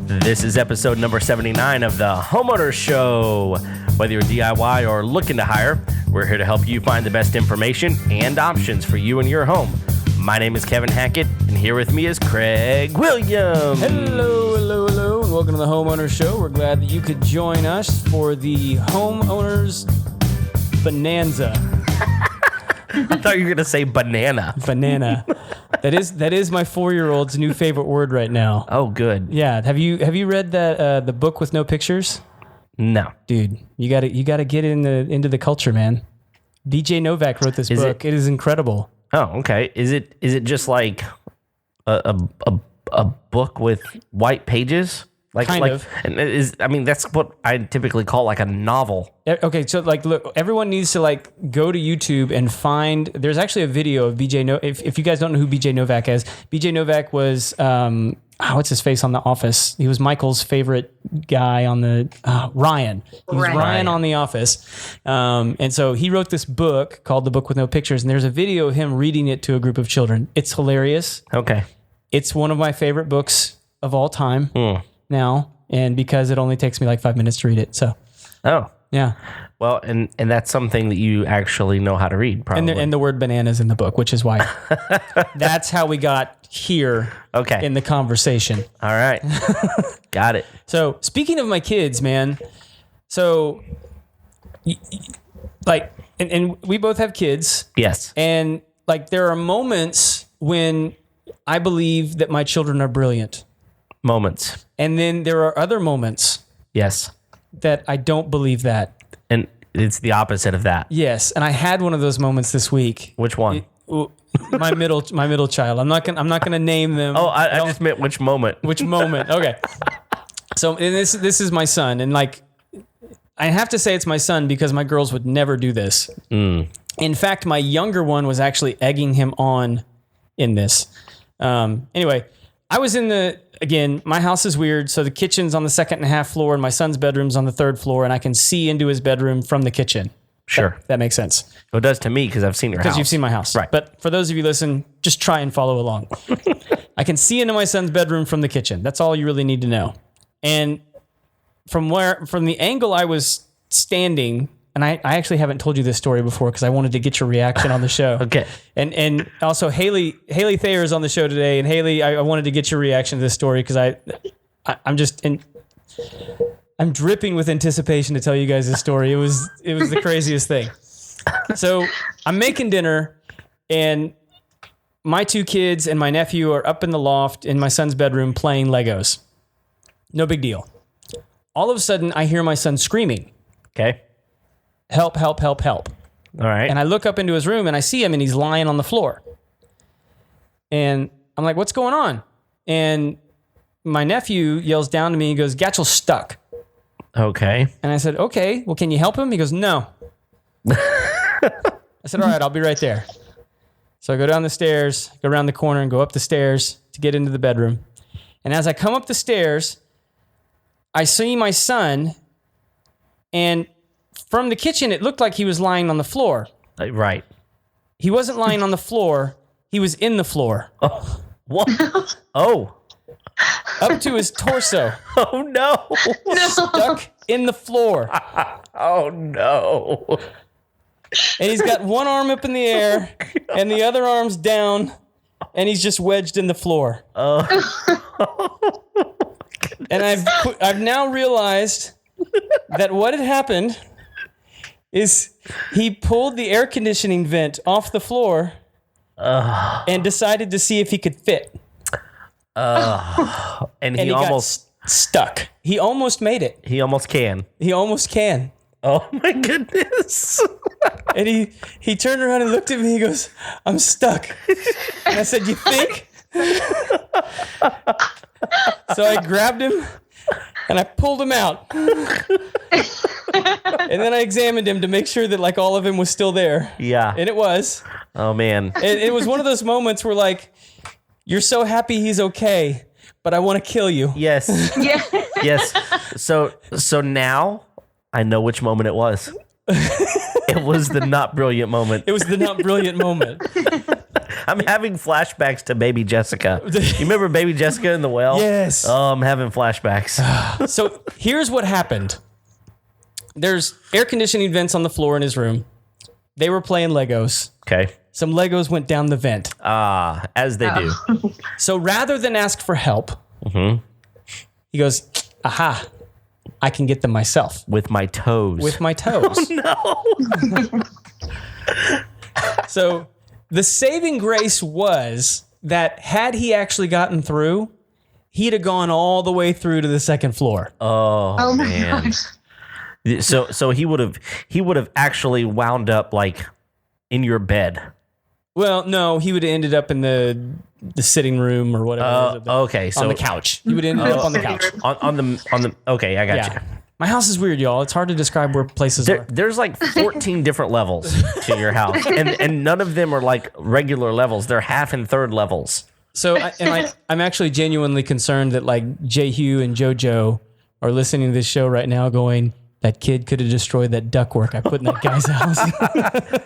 This is episode number 79 of the Homeowner Show. Whether you're DIY or looking to hire, we're here to help you find the best information and options for you and your home. My name is Kevin Hackett, and here with me is Craig Williams. Hello, and welcome to the Homeowner Show. We're glad that you could join us for the Homeowners Bonanza. I thought you were going to say banana. Banana. That is my 4-year-old's new favorite word right now. Oh, good. Yeah. Have you read that the book with no pictures? No. Dude, you gotta get into the culture, man. BJ Novak wrote this book. It is incredible. Oh, okay. Is it just like a book with white pages? Kind of. And that's what I typically call like a novel. Okay, so look, everyone needs to go to YouTube and find. There's actually a video of BJ Novak. If you guys don't know who BJ Novak is, BJ Novak was what's his face on The Office? He was Michael's favorite guy on the Ryan. He was Ryan on The Office, and so he wrote this book called The Book with No Pictures. And there's a video of him reading it to a group of children. It's hilarious. Okay, it's one of my favorite books of all time. Now, and because it only takes me like 5 minutes to read it. So, yeah. Well, and that's something that you actually know how to read, probably. And the word bananas in the book, which is why that's how we got here. Okay. In the conversation. All right. Got it. So, speaking of my kids, man. So, and we both have kids. Yes. And there are moments when I believe that my children are brilliant. Moments. And then there are other moments. Yes. That I don't believe that. And it's the opposite of that. Yes, and I had one of those moments this week. Which one? My middle child. I'm not gonna name them. Oh, I just meant which moment. Which moment? Okay. So and this is my son, and I have to say it's my son because my girls would never do this. In fact, my younger one was actually egging him on in this. Anyway, I was again, my house is weird, so the kitchen's on the second and a half floor, and my son's bedroom's on the third floor, and I can see into his bedroom from the kitchen. Sure. That makes sense. Well, it does to me because I've seen your house. Because you've seen my house. Right. But for those of you listen, just try and follow along. I can see into my son's bedroom from the kitchen. That's all you really need to know. And from the angle I was standing, and I actually haven't told you this story before because I wanted to get your reaction on the show. Okay. And also Haley Thayer is on the show today, and Haley, I wanted to get your reaction to this story because I'm dripping with anticipation to tell you guys this story. It was the craziest thing. So I'm making dinner, and my 2 kids and my nephew are up in the loft in my son's bedroom playing Legos. No big deal. All of a sudden, I hear my son screaming. Okay. Help, help, help, help. All right. And I look up into his room and I see him and he's lying on the floor. And I'm like, what's going on? And my nephew yells down to me and goes, Gatchel's stuck. Okay. And I said, okay, well, can you help him? He goes, no. I said, all right, I'll be right there. So I go down the stairs, go around the corner and go up the stairs to get into the bedroom. And as I come up the stairs, I see my son, and from the kitchen, it looked like he was lying on the floor. Right. He wasn't lying on the floor. He was in the floor. Oh, what? Oh. Up to his torso. Oh, no. Stuck in the floor. Oh, no. And he's got one arm up in the air and the other arm's down, and he's just wedged in the floor. And I've now realized that what had happened is he pulled the air conditioning vent off the floor and decided to see if he could fit. And he almost got stuck. He almost made it. He almost can. He almost can. Oh my goodness. And he turned around and looked at me. He goes, I'm stuck. And I said, you think? So I grabbed him and I pulled him out. And then I examined him to make sure that like all of him was still there. Yeah. And it was. Oh man. It was one of those moments where like, you're so happy he's okay, but I want to kill you. Yes. Yeah. Yes. So now I know which moment it was. It was the not brilliant moment. It was the not brilliant moment. I'm having flashbacks to baby Jessica. You remember baby Jessica in the well? Yes. Oh, I'm having flashbacks. So here's what happened. There's air conditioning vents on the floor in his room. They were playing Legos. Okay. Some Legos went down the vent. As they do. So rather than ask for help, he goes, aha, I can get them myself. With my toes. With my toes. Oh, no. So the saving grace was that had he actually gotten through, he'd have gone all the way through to the second floor. Oh my man. gosh. So he would have actually wound up like in your bed. Well, no, he would have ended up in the sitting room or whatever. Okay, so on the couch. He would end up on the couch. on the okay, I got Yeah. you. My house is weird, y'all. It's hard to describe where places are. There's like 14 different levels to your house, and none of them are like regular levels. They're half and third levels. So I'm actually genuinely concerned that like Jay Hugh and JoJo are listening to this show right now going, that kid could have destroyed that ductwork I put in that guy's house.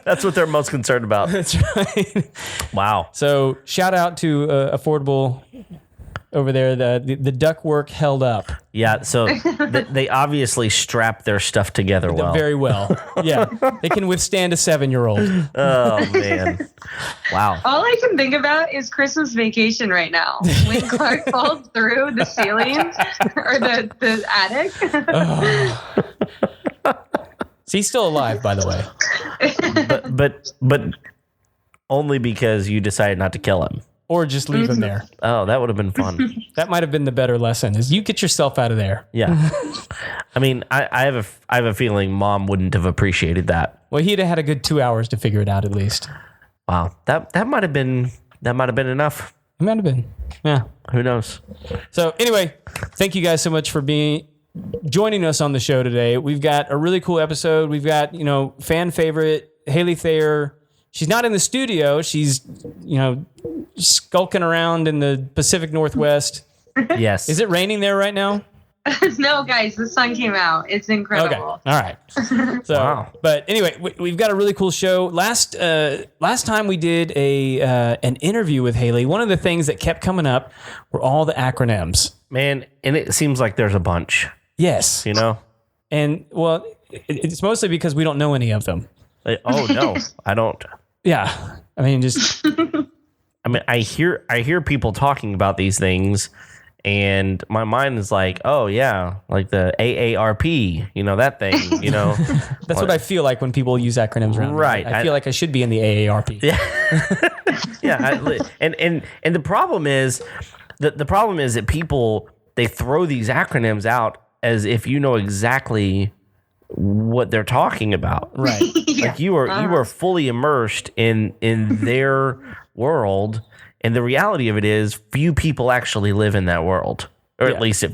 That's what they're most concerned about. That's right. Wow. So shout out to Affordable over there. The ductwork held up Yeah, so they obviously strap their stuff together well. very well. Yeah, they can withstand a 7-year-old. Oh, man. Wow. All I can think about is Christmas Vacation right now. When Clark falls through the ceiling or the attic. So he's still alive, by the way. But only because you decided not to kill him. Or just leave him there. Oh, that would have been fun. That might have been the better lesson, is you get yourself out of there. Yeah. I mean, I have a feeling Mom wouldn't have appreciated that. Well, he'd have had a good 2 hours to figure it out at least. Wow. That might have been enough. It might have been. Yeah. Who knows? So anyway, thank you guys so much for joining us on the show today. We've got a really cool episode. We've got, fan favorite Haley Thayer. She's not in the studio. She's, skulking around in the Pacific Northwest. Yes. Is it raining there right now? No, guys, the sun came out. It's incredible. Okay. All right. So, Wow. But anyway, we've got a really cool show. Last time we did an interview with Haley, one of the things that kept coming up were all the acronyms. Man, and it seems like there's a bunch, Yes. And well, it's mostly because we don't know any of them. Like, oh no, I don't. Yeah. I mean, I hear people talking about these things, and my mind is like, oh yeah, like the AARP, that thing, That's what I feel like when people use acronyms around me. Right. I feel like I should be in the AARP. Yeah, and the problem is that people, they throw these acronyms out as if you know exactly what they're talking about. Right. Like you are fully immersed in their world, and the reality of it is few people actually live in that world. Or at least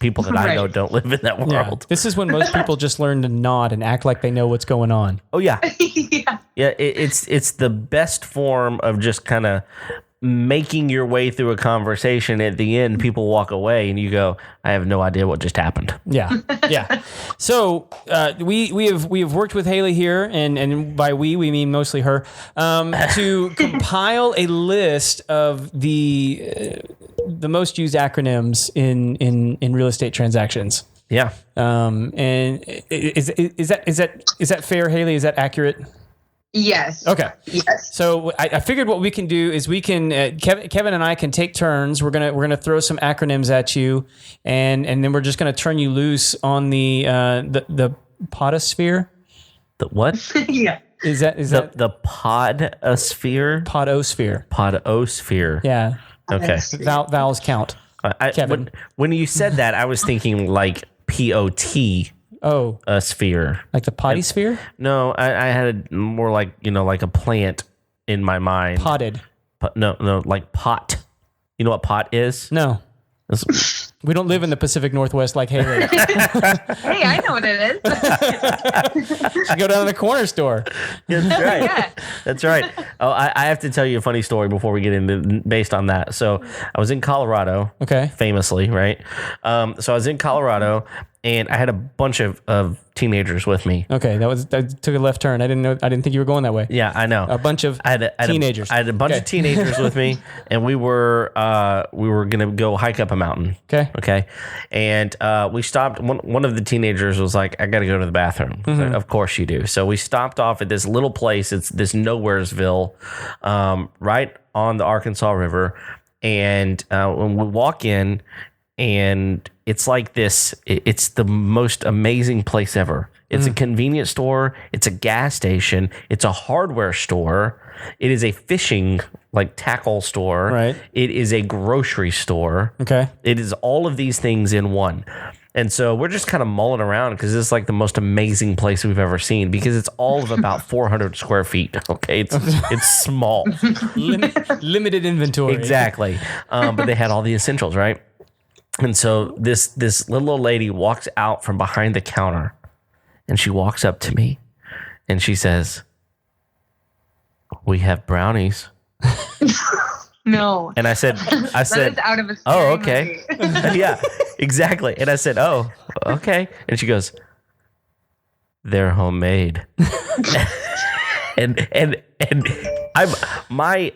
people that I know don't live in that world. Yeah. This is when most people just learn to nod and act like they know what's going on. Oh yeah. Yeah. It's the best form of just kind of making your way through a conversation. At the end, people walk away and you go, I have no idea what just happened. Yeah. Yeah. So we have worked with Haley here, and by we mean mostly her, to compile a list of the most used acronyms in real estate transactions. Yeah. And is that fair, Haley? Is that accurate? Yes. Okay. Yes. So I figured what we can do is we can Kevin and I can take turns. We're gonna throw some acronyms at you, and then we're just gonna turn you loose on the podosphere. The what? Yeah. Is that The podosphere? podosphere? Podosphere. Yeah. Okay. Vowels count. Kevin. When you said that, I was thinking like POT. Oh, A sphere. like the potty sphere? No, I had more like, like a plant in my mind. Potted. No, like pot. You know what pot is? No. It's- We don't live in the Pacific Northwest like Haley. Hey, I know what it is. You go down to the corner store. That's right. Yeah. That's right. Oh, I have to tell you a funny story before we get into based on that. So I was in Colorado. Okay. Famously, right? So I was in Colorado, and I had a bunch of teenagers with me. Okay, that took a left turn. I didn't think you were going that way. Yeah, I know. A bunch of teenagers. I had a bunch of teenagers with me, and we were gonna go hike up a mountain. Okay, and we stopped. One of the teenagers was like, "I got to go to the bathroom." I was like, of course you do. So we stopped off at this little place. It's this Nowheresville, right on the Arkansas River, and when we walk in. And it's like this, it's the most amazing place ever. It's a convenience store. It's a gas station. It's a hardware store. It is a fishing, like tackle store. Right. It is a grocery store. Okay. It is all of these things in one. And so we're just kind of mulling around because it's like the most amazing place we've ever seen because it's all of about 400 square feet. Okay. It's small. Limited inventory. Exactly. But they had all the essentials, right? And so this little old lady walks out from behind the counter and she walks up to me and she says, "We have brownies." No. And I said, That is out of a "Oh, scary okay." movie. Yeah, exactly. And I said, "Oh, okay." And she goes, "They're homemade." and I'm my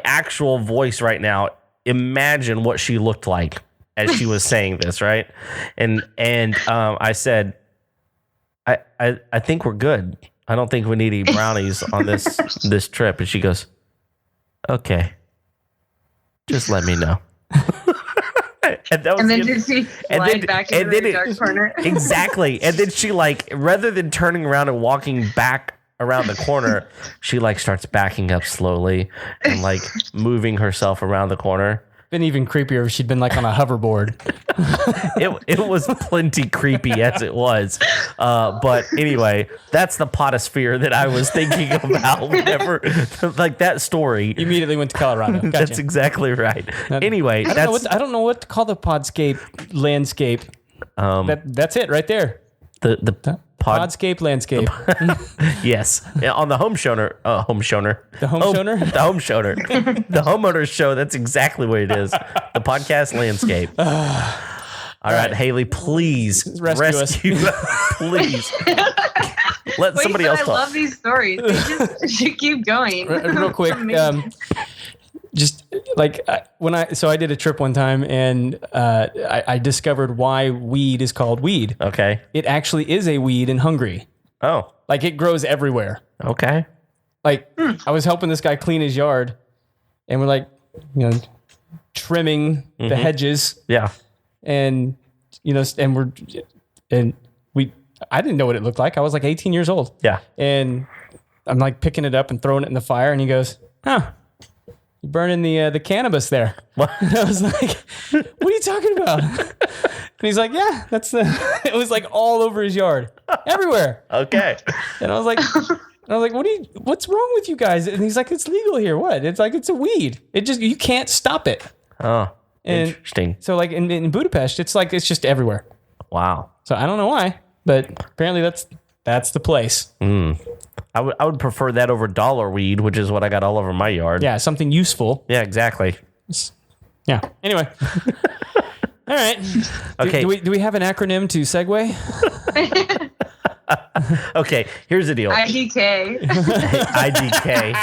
actual voice right now, imagine what she looked like as she was saying this, right? And I said, I think we're good. I don't think we need any brownies on this trip. And she goes, "Okay, just let me know." And then did she slide back into the dark corner? Exactly. And then she rather than turning around and walking back around the corner, she starts backing up slowly and moving herself around the corner. Been even creepier if she'd been on a hoverboard. It was plenty creepy as it was. But anyway, that's the potosphere that I was thinking about whenever, that story. You immediately went to Colorado. Gotcha. That's exactly right. Anyway, I don't know what to call the landscape. That's it right there. The podscape landscape. Yes. On the home shoner. The home shoner? The home shoner. The homeowners show. That's exactly what it is. The podcast landscape. All right, Haley, please rescue us. Please. Let somebody else talk. I love these stories. They just should keep going. Real quick. I did a trip one time and I discovered why weed is called weed. Okay. It actually is a weed in Hungary. Oh. It grows everywhere. Okay. I was helping this guy clean his yard and we're trimming the hedges. Yeah. And I didn't know what it looked like. I was 18 years old. Yeah. And I'm picking it up and throwing it in the fire and he goes, "Huh. You're burning the cannabis there." What? And I was like, "What are you talking about?" And he's like, "Yeah, that's the." It was all over his yard, everywhere. Okay. And I was like, "What's wrong with you guys?" And he's like, "It's legal here. What? It's a weed. You can't stop it." Oh, and interesting. So in Budapest, it's just everywhere. Wow. So I don't know why, but apparently that's the place. I would prefer that over dollar weed, which is what I got all over my yard. Yeah, something useful. Yeah, exactly. Yeah. Anyway. All right. Okay. Do we have an acronym to segue? Okay, here's the deal. IDK. IDK.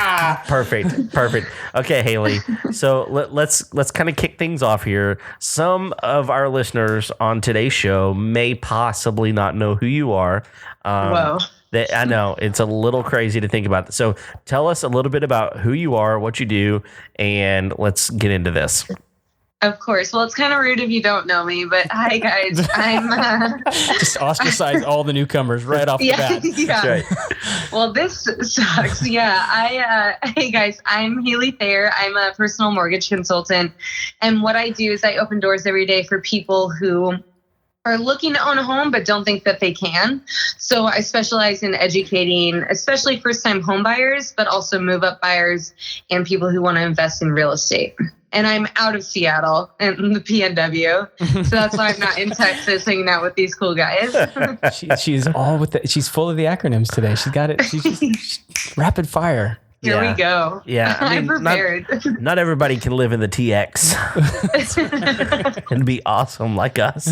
Perfect. Okay, Haley. So let's kind of kick things off here. Some of our listeners on today's show may possibly not know who you are. Whoa. I know it's a little crazy to think about. So tell us a little bit about who you are, what you do, and let's get into this. Of course. Well, it's kind of rude if you don't know me, but hi guys. I'm just ostracize all the newcomers right off the bat. Yeah. That's right. Well, this sucks. Yeah. Hey guys, I'm Haley Thayer. I'm a personal mortgage consultant, and what I do is I open doors every day for people who are looking to own a home but don't think that they can. So I specialize in educating, especially first-time home buyers, but also move-up buyers and people who want to invest in real estate. And I'm out of Seattle and the PNW, so that's why I'm not in Texas hanging out with these cool guys. She's all with she's full of the acronyms today. She's got it. She's just rapid fire. Here we go. Yeah, I'm prepared. Not everybody can live in the TX and be awesome like us.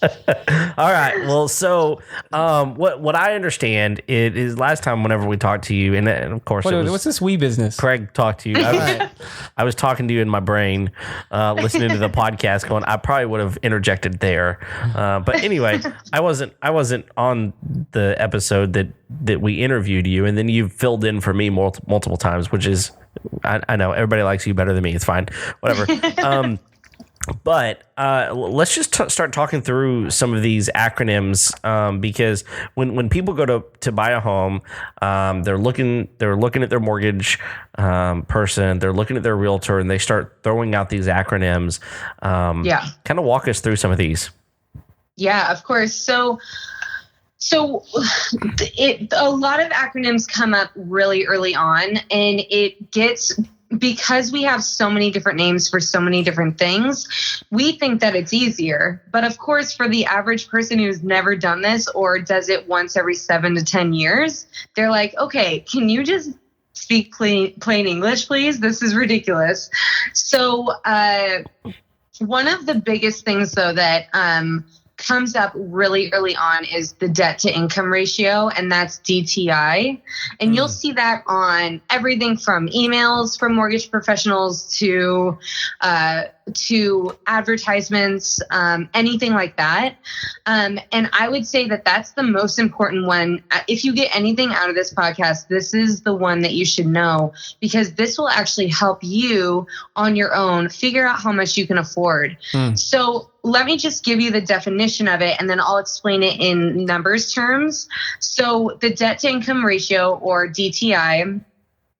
All right. Well, so what I understand it is last time whenever we talked to you, and of course, What's this wee business? Craig talked to you. I was talking to you in my brain, listening to the podcast, going, I probably would have interjected there, but anyway, I wasn't on the episode that we interviewed you, and then you filled in for me multiple times, which is I know everybody likes you better than me. It's fine, whatever. But let's just start talking through some of these acronyms, because when people go to buy a home, they're looking at their mortgage person, they're looking at their realtor, and they start throwing out these acronyms. Kind of walk us through some of these. Yeah, of course. So a lot of acronyms come up really early on, and it gets, because we have so many different names for so many different things, we think that it's easier. But of course, for the average person who's never done this or does it once every 7 to 10 years, they're like, okay, can you just speak plain English, please? This is ridiculous. So one of the biggest things, though, that comes up really early on is the debt to income ratio, and that's DTI. And you'll see that on everything from emails from mortgage professionals to advertisements, anything like that. And I would say that that's the most important one. If you get anything out of this podcast, this is the one that you should know, because this will actually help you on your own figure out how much you can afford. So let me just give you the definition of it, and then I'll explain it in numbers terms. So the debt to income ratio, or DTI,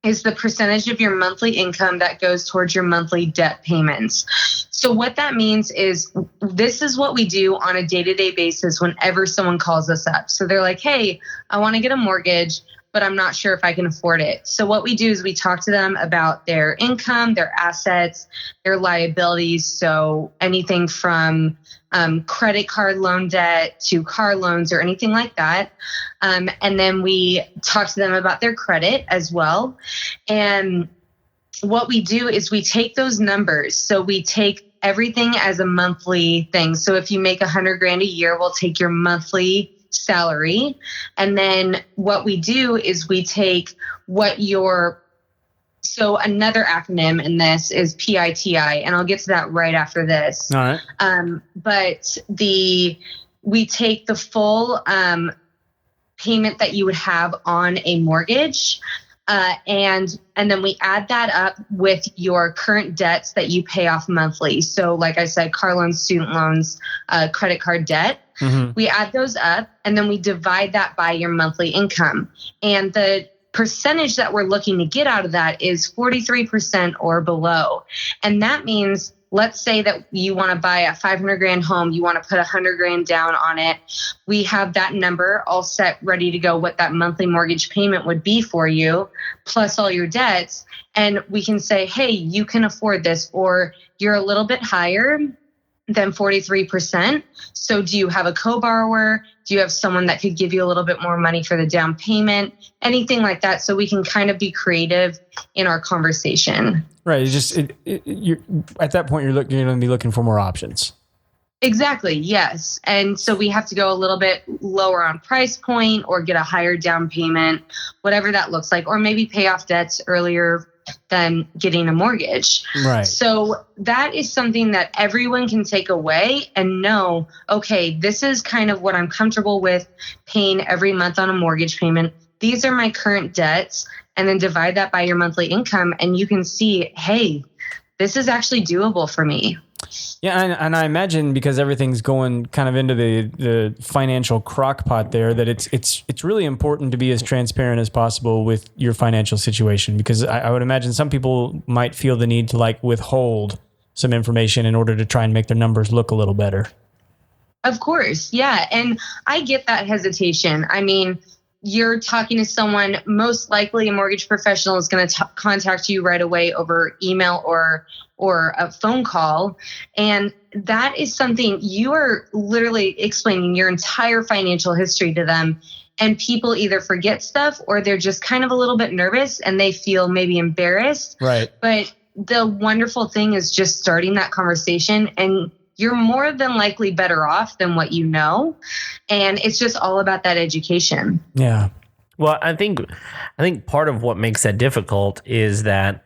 is the percentage of your monthly income that goes towards your monthly debt payments. So what that means is, this is what we do on a day-to-day basis whenever someone calls us up. So they're like, hey, I want to get a mortgage, but I'm not sure if I can afford it. So what we do is we talk to them about their income, their assets, their liabilities. So anything from credit card loan debt to car loans or anything like that. And then we talk to them about their credit as well. And what we do is we take those numbers. So we take everything as a monthly thing. So if you make $100,000 a year, we'll take your monthly salary. And then what we do is we take so another acronym in this is PITI, and I'll get to that right after this. All right. But we take the full payment that you would have on a mortgage, and then we add that up with your current debts that you pay off monthly. So like I said, car loans, student loans, credit card debt. We add those up, and then we divide that by your monthly income. And the percentage that we're looking to get out of that is 43% or below. And that means, let's say that you want to buy a $500,000 home, you want to put $100,000 down on it. We have that number all set, ready to go, what that monthly mortgage payment would be for you, plus all your debts. And we can say, hey, you can afford this, or you're a little bit higher than 43%. So do you have a co-borrower? Do you have someone that could give you a little bit more money for the down payment? Anything like that. So we can kind of be creative in our conversation. Right. You're at that point, you're going to be looking for more options. Exactly. Yes. And so we have to go a little bit lower on price point, or get a higher down payment, whatever that looks like, or maybe pay off debts earlier than getting a mortgage. Right. So that is something that everyone can take away and know, okay, this is kind of what I'm comfortable with paying every month on a mortgage payment. These are my current debts, and then divide that by your monthly income. And you can see, hey, this is actually doable for me. Yeah, and I imagine, because everything's going kind of into the financial crock pot there, that it's really important to be as transparent as possible with your financial situation, because I would imagine some people might feel the need to like withhold some information in order to try and make their numbers look a little better. Of course, yeah, and I get that hesitation. I mean, you're talking to someone, most likely a mortgage professional is going to contact you right away over email or a phone call. And that is something you are literally explaining your entire financial history to them. And people either forget stuff, or they're just kind of a little bit nervous and they feel maybe embarrassed. Right. But the wonderful thing is just starting that conversation, and you're more than likely better off than what you know. And it's just all about that education. Yeah. Well, I think part of what makes that difficult is that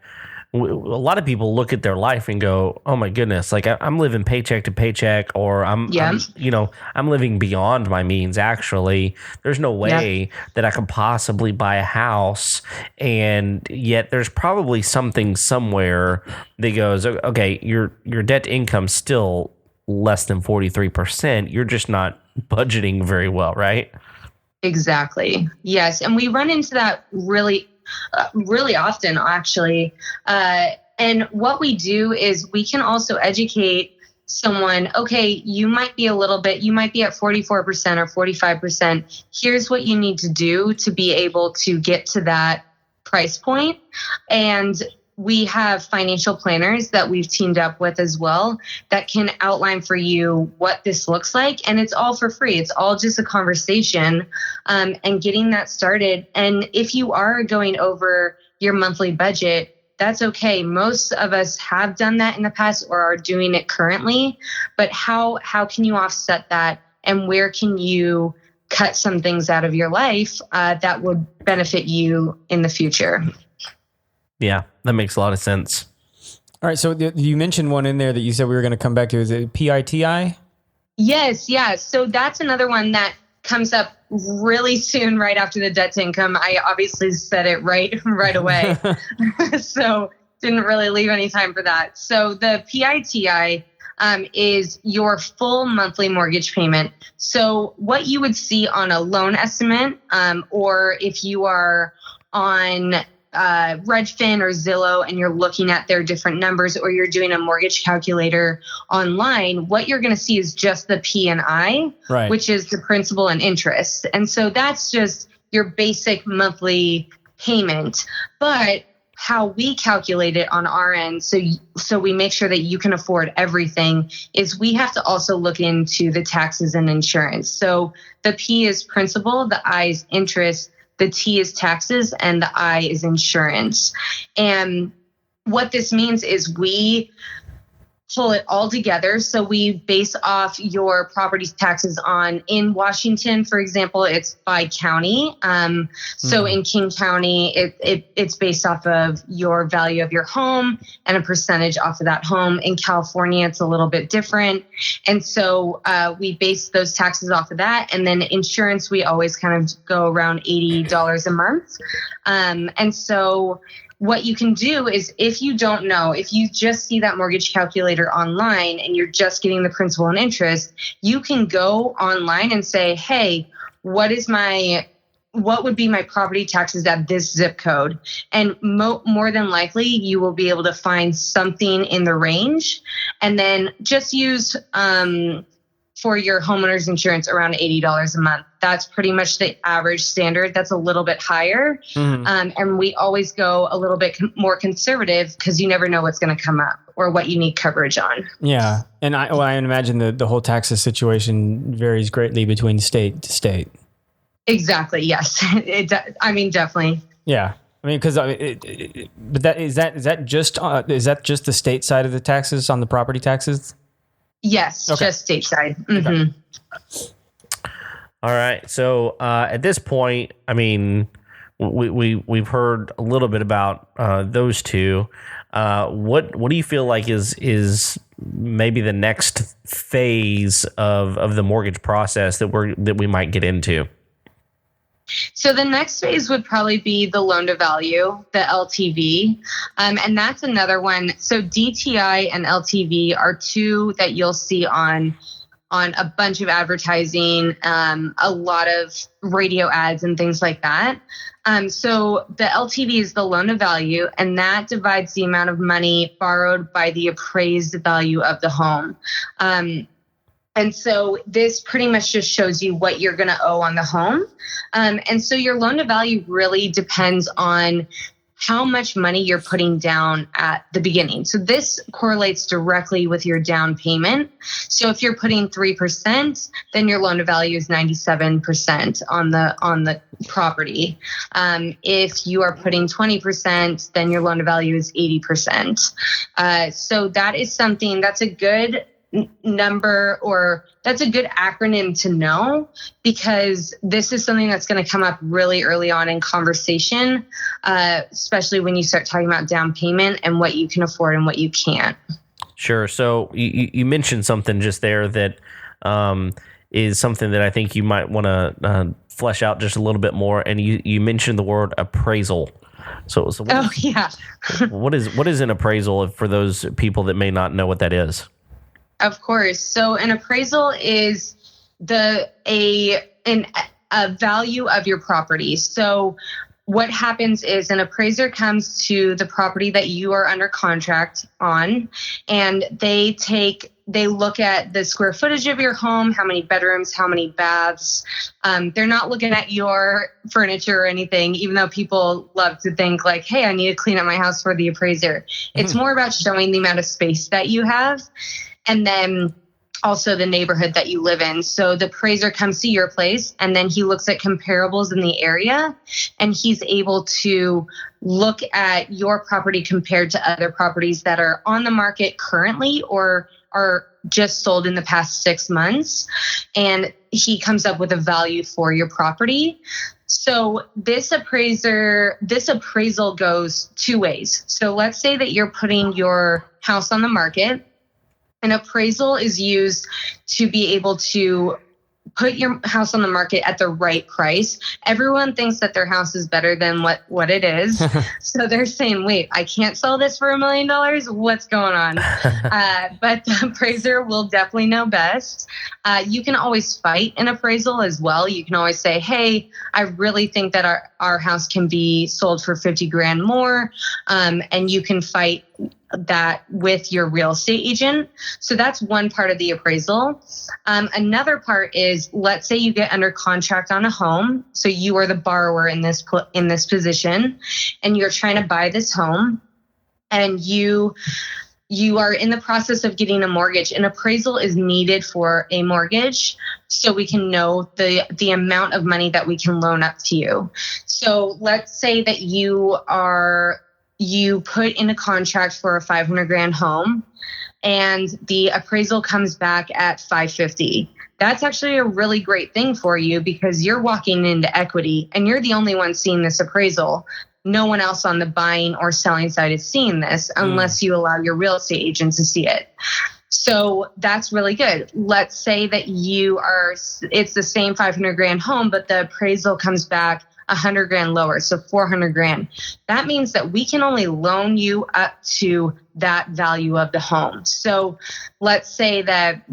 a lot of people look at their life and go, "Oh my goodness, like I'm living paycheck to paycheck, or I'm living beyond my means. Actually, there's no way that I could possibly buy a house, and yet there's probably something somewhere that goes, okay, your debt to income's still less than 43%. You're just not budgeting very well, right?" Exactly. Yes. And we run into that really often, actually. And what we do is we can also educate someone, okay, you might be at 44% or 45%. Here's what you need to do to be able to get to that price point. And we have financial planners that we've teamed up with as well that can outline for you what this looks like. And it's all for free. It's all just a conversation and getting that started. And if you are going over your monthly budget, that's okay. Most of us have done that in the past or are doing it currently. But how can you offset that? And where can you cut some things out of your life that would benefit you in the future? Yeah, that makes a lot of sense. All right. So you mentioned one in there that you said we were going to come back to. Is it PITI? Yes. Yeah. So that's another one that comes up really soon, right after the debt to income. I obviously said it right away. So didn't really leave any time for that. So the PITI is your full monthly mortgage payment. So what you would see on a loan estimate, or if you are on Redfin or Zillow and you're looking at their different numbers, or you're doing a mortgage calculator online, what you're going to see is just the P&I, right, which is the principal and interest. And so that's just your basic monthly payment. But how we calculate it on our end, so we make sure that you can afford everything, is we have to also look into the taxes and insurance. So the P is principal, the I is interest, the T is taxes, and the I is insurance. And what this means is we pull it all together. So we base off your property taxes in Washington, for example, it's by county. So in King County, it's based off of your value of your home and a percentage off of that home. In California, it's a little bit different. And so we base those taxes off of that. And then insurance, we always kind of go around $80 a month. And so what you can do is, if you don't know, if you just see that mortgage calculator online and you're just getting the principal and interest, you can go online and say, hey, what would be my property taxes at this zip code? And more than likely, you will be able to find something in the range, and then just use for your homeowner's insurance around $80 a month. That's pretty much the average standard. That's a little bit higher. And we always go a little bit more conservative because you never know what's going to come up or what you need coverage on. Yeah. And I imagine the whole taxes situation varies greatly between state to state. Exactly. Yes. Definitely. Yeah. I mean, because but is that just the state side of the taxes on the property taxes? Yes, okay. Just stateside. Mm-hmm. All right. So at this point, I mean, we've heard a little bit about those two. What do you feel like is maybe the next phase of the mortgage process that we might get into? So the next phase would probably be the loan to value, the LTV. And that's another one. So DTI and LTV are two that you'll see on a bunch of advertising, a lot of radio ads and things like that. So the LTV is the loan to value, and that divides the amount of money borrowed by the appraised value of the home. And so this pretty much just shows you what you're going to owe on the home. And so your loan to value really depends on how much money you're putting down at the beginning. So this correlates directly with your down payment. So if you're putting 3%, then your loan to value is 97% on the property. If you are putting 20%, then your loan to value is 80%. So that is something that's a good number, or that's a good acronym to know, because this is something that's going to come up really early on in conversation, especially when you start talking about down payment and what you can afford and what you can't. Sure. So you mentioned something just there that is something that I think you might want to flesh out just a little bit more. And you mentioned the word appraisal. So what is an appraisal for those people that may not know what that is? Of course. So an appraisal is a value of your property. So what happens is an appraiser comes to the property that you are under contract on, and they look at the square footage of your home, how many bedrooms, how many baths. They're not looking at your furniture or anything, even though people love to think like, hey, I need to clean up my house for the appraiser. It's more about showing the amount of space that you have, and then also the neighborhood that you live in. So the appraiser comes to your place, and then he looks at comparables in the area, and he's able to look at your property compared to other properties that are on the market currently or are just sold in the past 6 months. And he comes up with a value for your property. So this appraisal goes two ways. So let's say that you're putting your house on the market. An appraisal is used to be able to put your house on the market at the right price. Everyone thinks that their house is better than what it is. So they're saying, wait, I can't sell this for $1 million? What's going on? But the appraiser will definitely know best. You can always fight an appraisal as well. You can always say, hey, I really think that our house can be sold for 50 grand more. And you can fight that with your real estate agent. So that's one part of the appraisal. Another part is, let's say you get under contract on a home. So you are the borrower in this position, and you're trying to buy this home, and you are in the process of getting a mortgage. An appraisal is needed for a mortgage, so we can know the amount of money that we can loan up to you. So let's say that you put in a contract for a 500 grand home, and the appraisal comes back at 550. That's actually a really great thing for you, because you're walking into equity and you're the only one seeing this appraisal. No one else on the buying or selling side is seeing this unless you allow your real estate agent to see it. So that's really good. Let's say that it's the same 500 grand home, but the appraisal comes back 100 grand lower, so 400 grand. That means that we can only loan you up to that value of the home. So let's say that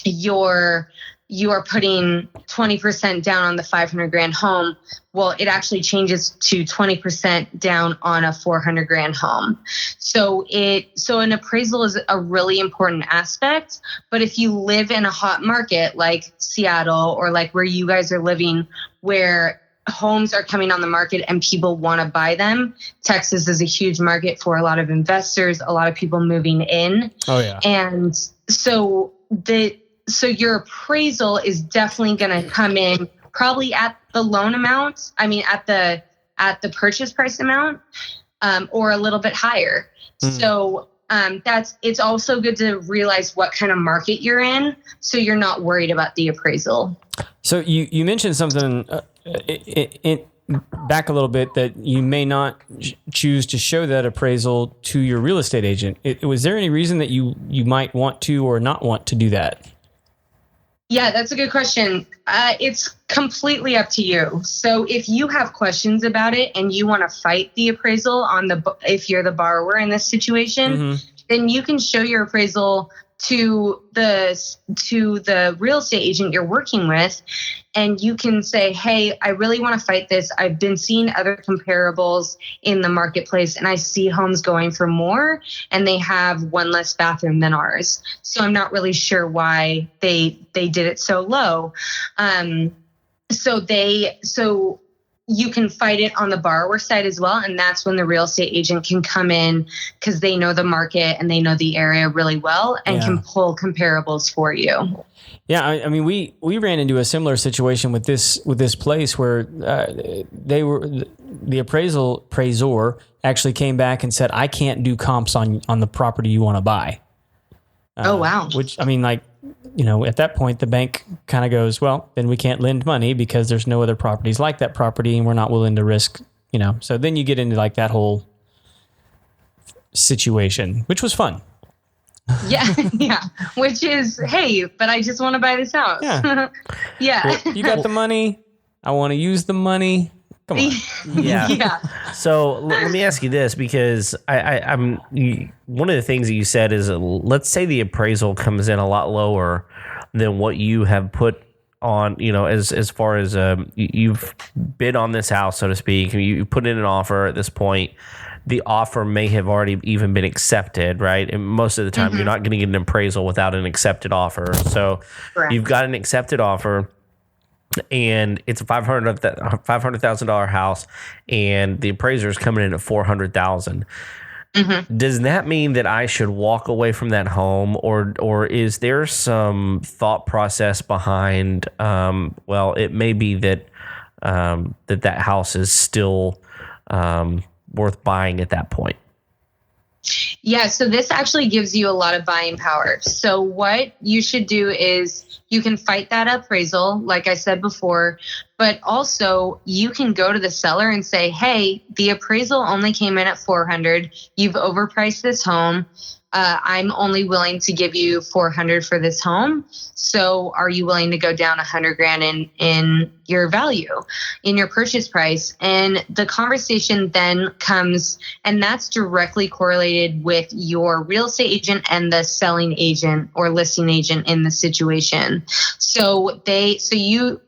you are putting 20% down on the 500 grand home. Well, it actually changes to 20% down on a 400 grand home. So an appraisal is a really important aspect. But if you live in a hot market like Seattle, or like where you guys are living, where homes are coming on the market and people want to buy them. Texas is a huge market for a lot of investors, a lot of people moving in. Oh yeah. And so your appraisal is definitely going to come in probably at the loan amount. I mean, at the purchase price amount, or a little bit higher. So it's also good to realize what kind of market you're in, so you're not worried about the appraisal. So you mentioned something back a little bit, that you may not choose to show that appraisal to your real estate agent. Was there any reason that you might want to or not want to do that? Yeah, that's a good question. It's completely up to you. So if you have questions about it and you want to fight the appraisal if you're the borrower in this situation, then you can show your appraisal to the real estate agent you're working with, and you can say, hey, I really want to fight this. I've been seeing other comparables in the marketplace, and I see homes going for more, and they have one less bathroom than ours. So I'm not really sure why they did it so low. So you can fight it on the borrower side as well. And that's when the real estate agent can come in, because they know the market and they know the area really well and can pull comparables for you. Yeah. I mean, we ran into a similar situation with this place where the appraiser actually came back and said, I can't do comps on the property you want to buy. Oh, wow. Which, I mean, like, at that point, the bank kind of goes, well, then we can't lend money because there's no other properties like that property and we're not willing to risk, So then you get into like that whole situation, which was fun. Yeah, yeah. Which is, hey, but I just want to buy this house. Yeah. Yeah. Well, you got the money. I want to use the money. Come on. Yeah. Yeah. So let me ask you this, because I'm one of the things that you said is, let's say the appraisal comes in a lot lower than what you have put on, as far as you've bid on this house, so to speak. You put in an offer at this point. The offer may have already even been accepted, right? And most of the time, you're not going to get an appraisal without an accepted offer. So Correct. You've got an accepted offer, and it's a $500,000 house, and the appraiser is coming in at $400,000. Does that mean that I should walk away from that home, or is there some thought process behind? Well, it may be that that house is still worth buying at that point. Yeah, so this actually gives you a lot of buying power. So what you should do is you can fight that appraisal, like I said before, but also you can go to the seller and say, hey, the appraisal only came in at 400. You've overpriced this home. I'm only willing to give you 400 for this home. So are you willing to go down $100,000 in your value, in your purchase price? And the conversation then comes, and that's directly correlated with your real estate agent and the selling agent or listing agent in the situation. So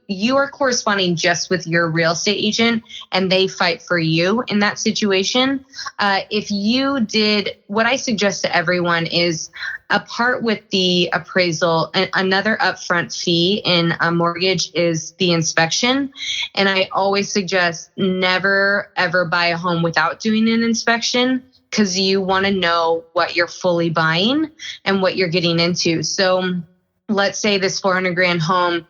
you are corresponding just with your real estate agent, and they fight for you in that situation. If you did, what I suggest to everyone is, apart with the appraisal, another upfront fee in a mortgage is the inspection. And I always suggest never, ever buy a home without doing an inspection, because you want to know what you're fully buying and what you're getting into. So let's say this $400,000 home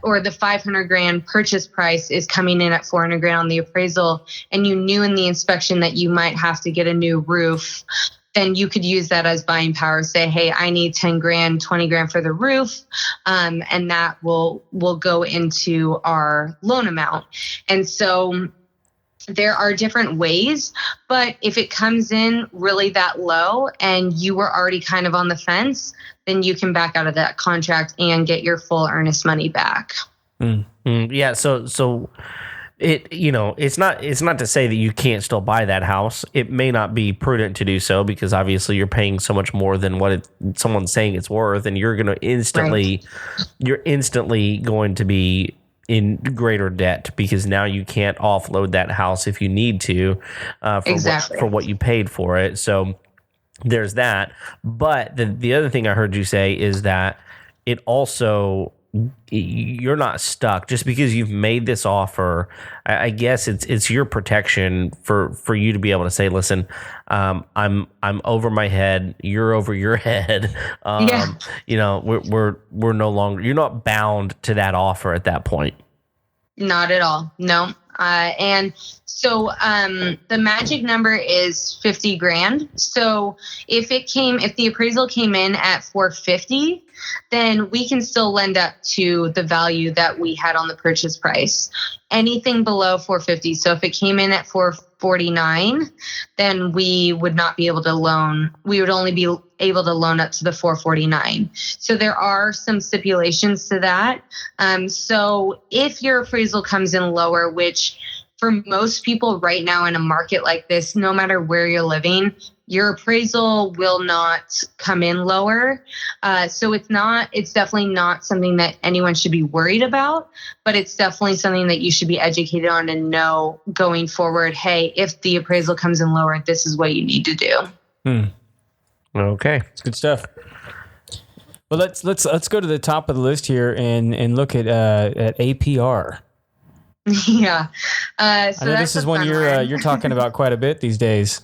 or the $500,000 purchase price is coming in at $400,000 on the appraisal, and you knew in the inspection that you might have to get a new roof. Then you could use that as buying power. Say, hey, I need $10,000, $20,000 for the roof, and that will go into our loan amount. And so there are different ways, but if it comes in really that low and you were already kind of on the fence, then you can back out of that contract and get your full earnest money back. Yeah. So it's not to say that you can't still buy that house. It may not be prudent to do so, because obviously you're paying so much more than what someone's saying it's worth, and you're going to you're instantly going to be in greater debt, because now you can't offload that house if you need to for what you paid for it. So there's that. But the other thing I heard you say is that it also, you're not stuck just because you've made this offer. I guess it's your protection for you to be able to say, listen, I'm over my head, you're over your head. We're no longer, you're not bound to that offer at that point. Not at all. No. And so the magic number is $50,000. So if the appraisal came in at 450, then we can still lend up to the value that we had on the purchase price. Anything below 450. So if it came in at 449, then we would not be able to loan. We would only be able to loan up to the 449. So there are some stipulations to that. So if your appraisal comes in lower, which for most people right now in a market like this, no matter where you're living, your appraisal will not come in lower. So it's definitely not something that anyone should be worried about, but it's definitely something that you should be educated on and know going forward. Hey, if the appraisal comes in lower, this is what you need to do. Okay. It's good stuff. Well, let's go to the top of the list here and look at APR. Yeah. So I know this is one you're talking about quite a bit these days.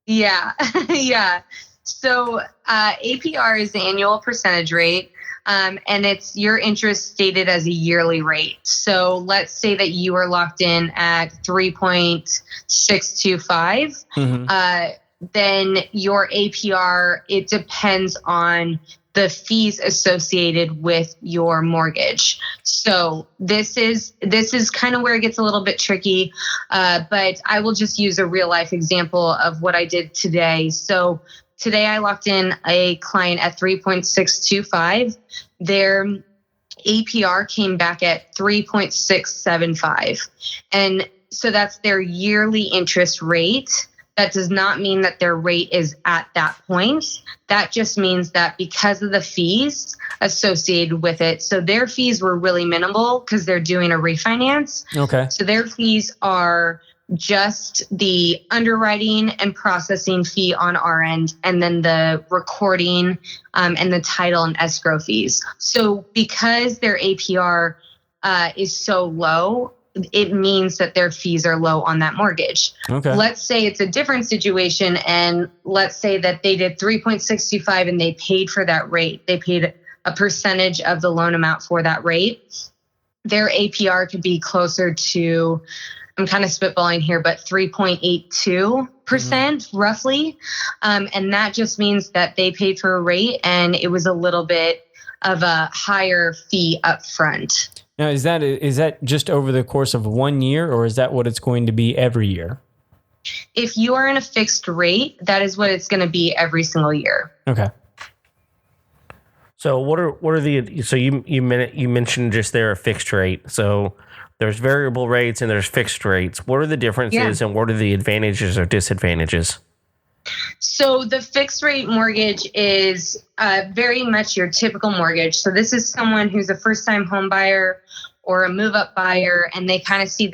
Yeah. Yeah. So APR is the annual percentage rate, and it's your interest stated as a yearly rate. So let's say that you are locked in at 3.625. then your APR, it depends on the fees associated with your mortgage. So this is kind of where it gets a little bit tricky, but I will just use a real life example of what I did today. So today I locked in a client at 3.625. Their APR came back at 3.675. And so that's their yearly interest rate. That does not mean that their rate is at that point. That just means that because of the fees associated with it, so their fees were really minimal because they're doing a refinance. Okay. So their fees are just the underwriting and processing fee on our end, and then the recording and the title and escrow fees. So because their APR is so low, it means that their fees are low on that mortgage. Okay. Let's say it's a different situation, and let's say that they did 3.65 and they paid for that rate. They paid a percentage of the loan amount for that rate. Their APR could be closer to, I'm kind of spitballing here, but 3.82% roughly. And that just means that they paid for a rate and it was a little bit of a higher fee up front. Now, is that just over the course of 1 year, or is that what it's going to be every year? If you are in a fixed rate, that is what it's going to be every single year. Okay. So what are the, so you mentioned just there a fixed rate. So there's variable rates and there's fixed rates. What are the differences and what are the advantages or disadvantages? So the fixed rate mortgage is very much your typical mortgage. So this is someone who's a first time home buyer or a move up buyer, and they kind of see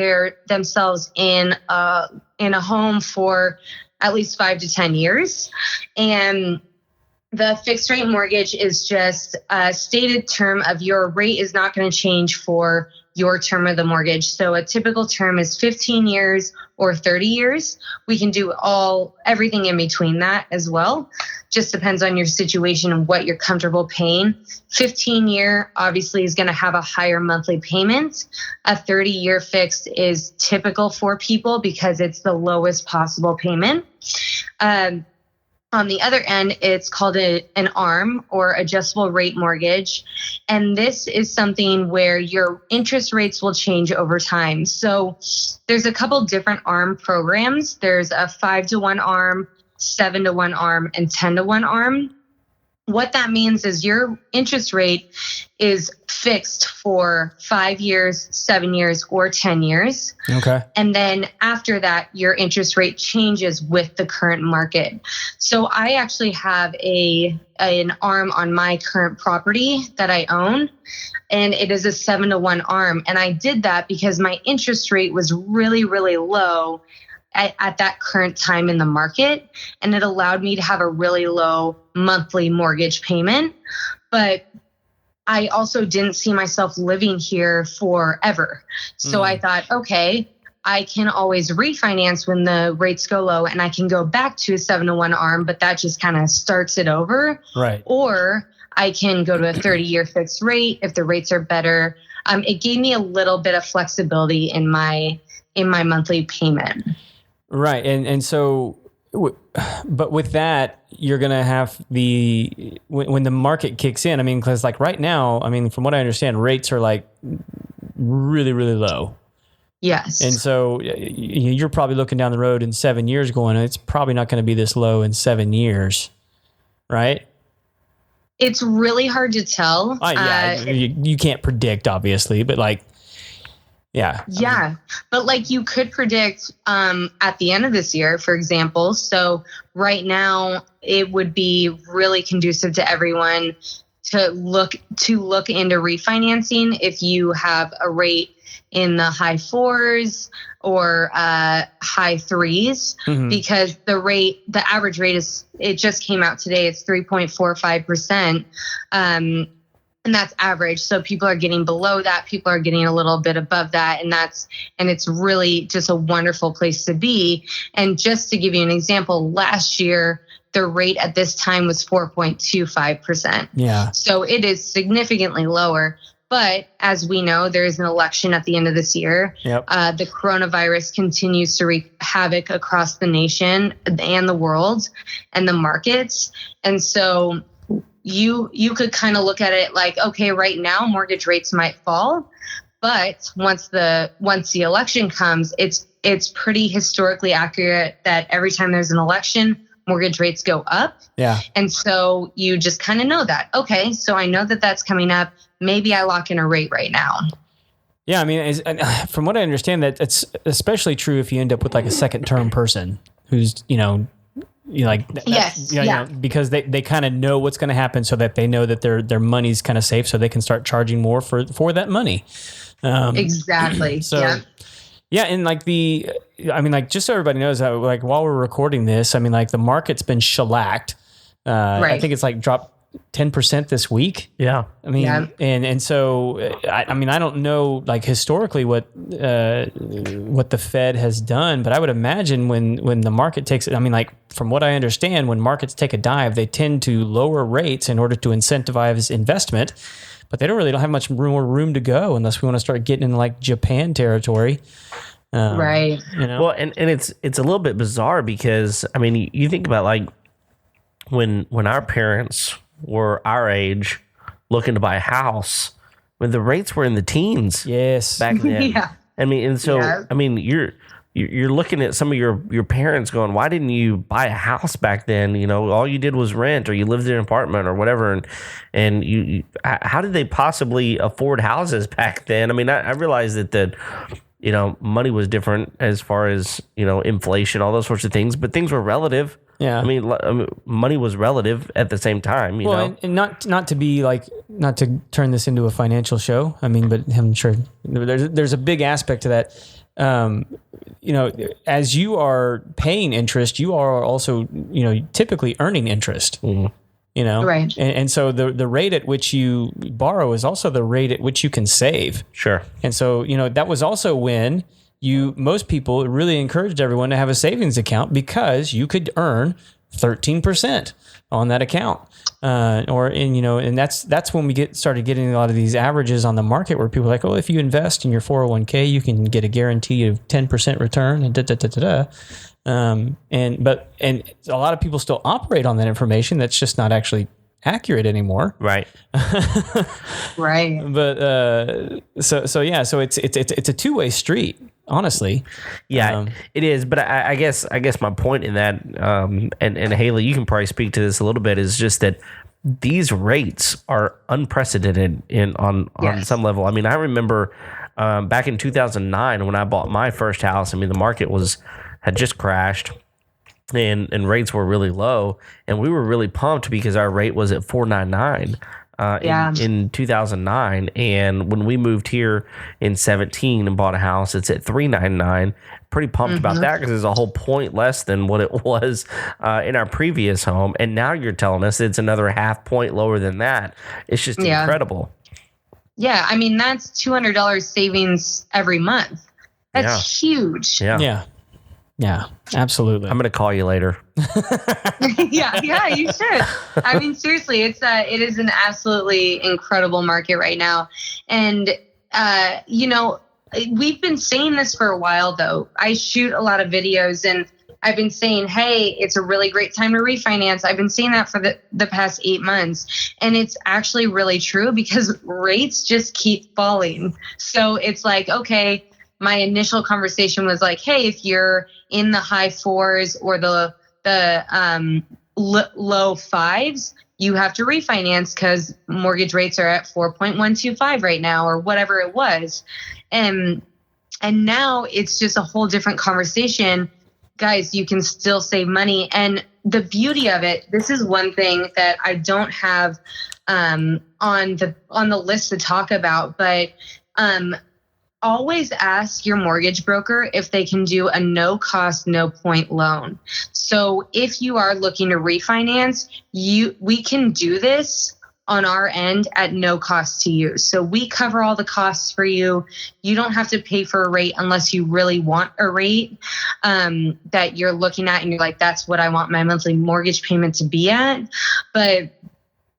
themselves in a home for at least 5 to 10 years. And the fixed rate mortgage is just a stated term of your rate is not going to change for your term of the mortgage. So a typical term is 15 years or 30 years. We can do everything in between that as well. Just depends on your situation and what you're comfortable paying. 15-year obviously is going to have a higher monthly payment. A 30-year fixed is typical for people because it's the lowest possible payment. On the other end, it's called an ARM or adjustable rate mortgage. And this is something where your interest rates will change over time. So there's a couple different ARM programs. There's a 5-to-1 ARM, 7-to-1 ARM, and 10-to-1 ARM. What that means is your interest rate is fixed for 5 years, 7 years, or 10 years. Okay. And then after that, your interest rate changes with the current market. So I actually have an ARM on my current property that I own, and it is a 7-to-1 ARM. And I did that because my interest rate was really, really low at that current time in the market, and it allowed me to have a really low monthly mortgage payment. But I also didn't see myself living here forever. So I thought, okay, I can always refinance when the rates go low and I can go back to a 7-to-1 ARM, but that just kind of starts it over. Right. Or I can go to a 30-year fixed rate if the rates are better. It gave me a little bit of flexibility in my monthly payment. Right. And so, but with that, you're going to have when the market kicks in, I mean, because like right now, I mean, from what I understand, rates are like really, really low. Yes. And so you're probably looking down the road in 7 years going, it's probably not going to be this low in 7 years. Right. It's really hard to tell. You can't predict, obviously, but like, yeah. Yeah. But like you could predict at the end of this year, for example. So right now it would be really conducive to everyone to look into refinancing if you have a rate in the high 4s or high 3s, because the average rate it just came out today. It's 3.45%. And that's average. So people are getting below that. People are getting a little bit above that. And it's really just a wonderful place to be. And just to give you an example, last year, the rate at this time was 4.25%. Yeah. So it is significantly lower. But as we know, there is an election at the end of this year. Yep. The coronavirus continues to wreak havoc across the nation and the world and the markets. And so you could kind of look at it like, okay, right now mortgage rates might fall, but once the election comes, it's pretty historically accurate that every time there's an election, mortgage rates go up. Yeah. And so you just kind of know that, okay, so I know that that's coming up. Maybe I lock in a rate right now. Yeah. I mean, from what I understand, that it's especially true if you end up with like a second term person who's, Yes. because they kind of know what's going to happen, so that they know that their money's kind of safe, so they can start charging more for that money. Exactly. So, yeah. And just so everybody knows, like while we're recording this, I mean, like the market's been shellacked. Right. I think it's like dropped 10% this week. Yeah. I mean, and so, I mean, I don't know like historically what the Fed has done, but I would imagine when the market takes it, I mean, like from what I understand, when markets take a dive, they tend to lower rates in order to incentivize investment, but they don't have much more room to go unless we want to start getting in like Japan territory. Right. Well, and it's a little bit bizarre because, I mean, you think about like when our parents were our age looking to buy a house, when the rates were in the teens. Yes. Back then. Yeah. I mean, and so, I mean, you're looking at some of your parents going, why didn't you buy a house back then? All you did was rent, or you lived in an apartment or whatever. And you how did they possibly afford houses back then? I mean, I realize that money was different as far as, inflation, all those sorts of things, but things were relative. Yeah. I mean, money was relative at the same time, you know? And not to turn this into a financial show. I mean, but I'm sure there's a big aspect to that. As you are paying interest, you are also, typically earning interest. Mm-hmm. Right. And so the rate at which you borrow is also the rate at which you can save. Sure. And so, that was also when most people really encouraged everyone to have a savings account, because you could earn 13% on that account. And that's when we started getting a lot of these averages on the market, where people are like, oh, if you invest in your 401k, you can get a guarantee of 10% return and and a lot of people still operate on that information. That's just not actually accurate anymore. Right. Right. But so it's a two-way street, honestly. Yeah, it is. But I guess my point in that, and Haley, you can probably speak to this a little bit, is just that these rates are unprecedented on some level. I mean, I remember back in 2009 when I bought my first house. I mean, the market had just crashed. And rates were really low, and we were really pumped because our rate was at 4.99 in 2009. And when we moved here in 17 and bought a house, it's at 3.99. Pretty pumped about that, because it's a whole point less than what it was in our previous home. And now you're telling us it's another half point lower than that. It's just incredible. Yeah, I mean, that's $200 savings every month. That's huge. Yeah, absolutely. I'm going to call you later. Yeah, you should. I mean, seriously, it is an absolutely incredible market right now. And, we've been saying this for a while, though. I shoot a lot of videos, and I've been saying, hey, it's a really great time to refinance. I've been saying that for the past 8 months. And it's actually really true, because rates just keep falling. So it's like, okay, my initial conversation was like, hey, if you're in the high fours or the low fives, you have to refinance because mortgage rates are at 4.125 right now, or whatever it was. And now it's just a whole different conversation. Guys, you can still save money. And the beauty of it, this is one thing that I don't have on the list to talk about, but always ask your mortgage broker if they can do a no cost, no point loan. So if you are looking to refinance, we can do this on our end at no cost to you. So we cover all the costs for you. You don't have to pay for a rate unless you really want a rate that you're looking at and you're like, that's what I want my monthly mortgage payment to be at. But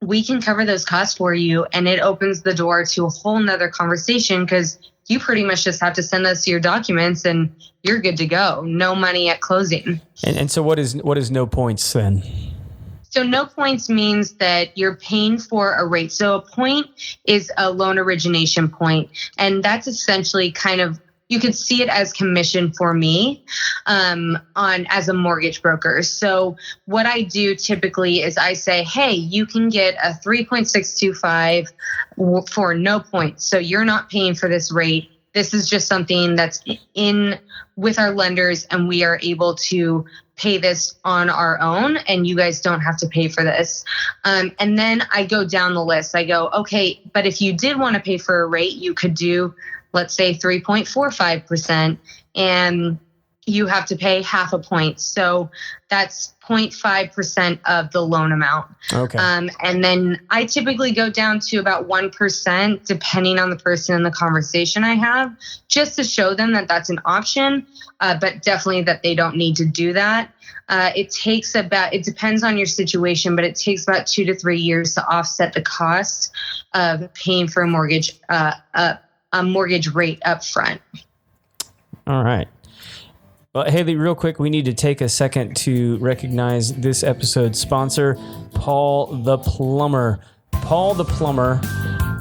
we can cover those costs for you. And it opens the door to a whole nother conversation, because you pretty much just have to send us your documents and you're good to go. No money at closing. And so what is no points then? So no points means that you're paying for a rate. So a point is a loan origination point, and that's essentially kind of, you could see it as commission for me as a mortgage broker. So what I do typically is I say, hey, you can get a 3.625 for no points. So you're not paying for this rate. This is just something that's in with our lenders, and we are able to pay this on our own, and you guys don't have to pay for this. And then I go down the list. I go, okay, but if you did want to pay for a rate, you could do, let's say 3.45%, and you have to pay half a point. So that's 0.5% of the loan amount. Okay. And then I typically go down to about 1%, depending on the person and the conversation I have, just to show them that that's an option, but definitely that they don't need to do that. It depends on your situation, but it takes about 2 to 3 years to offset the cost of paying for a mortgage rate up front. All right. Well, Haley, real quick, we need to take a second to recognize this episode's sponsor, Paul the Plumber. Paul the Plumber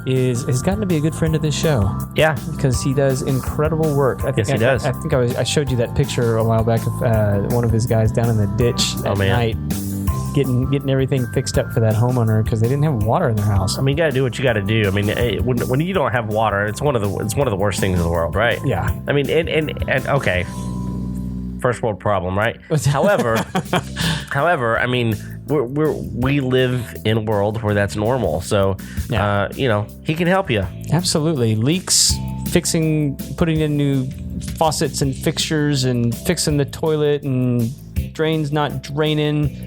has gotten to be a good friend of this show. Yeah. Because he does incredible work. Yes, he does. I think I showed you that picture a while back of one of his guys down in the ditch at night, getting everything fixed up for that homeowner because they didn't have water in their house. I mean, you got to do what you got to do. I mean, when you don't have water, it's one of the worst things in the world, right? Yeah. I mean, and okay, first world problem, right? However, I mean, we live in a world where that's normal. So, he can help you. Absolutely. Leaks, putting in new faucets and fixtures, and fixing the toilet and drains not draining.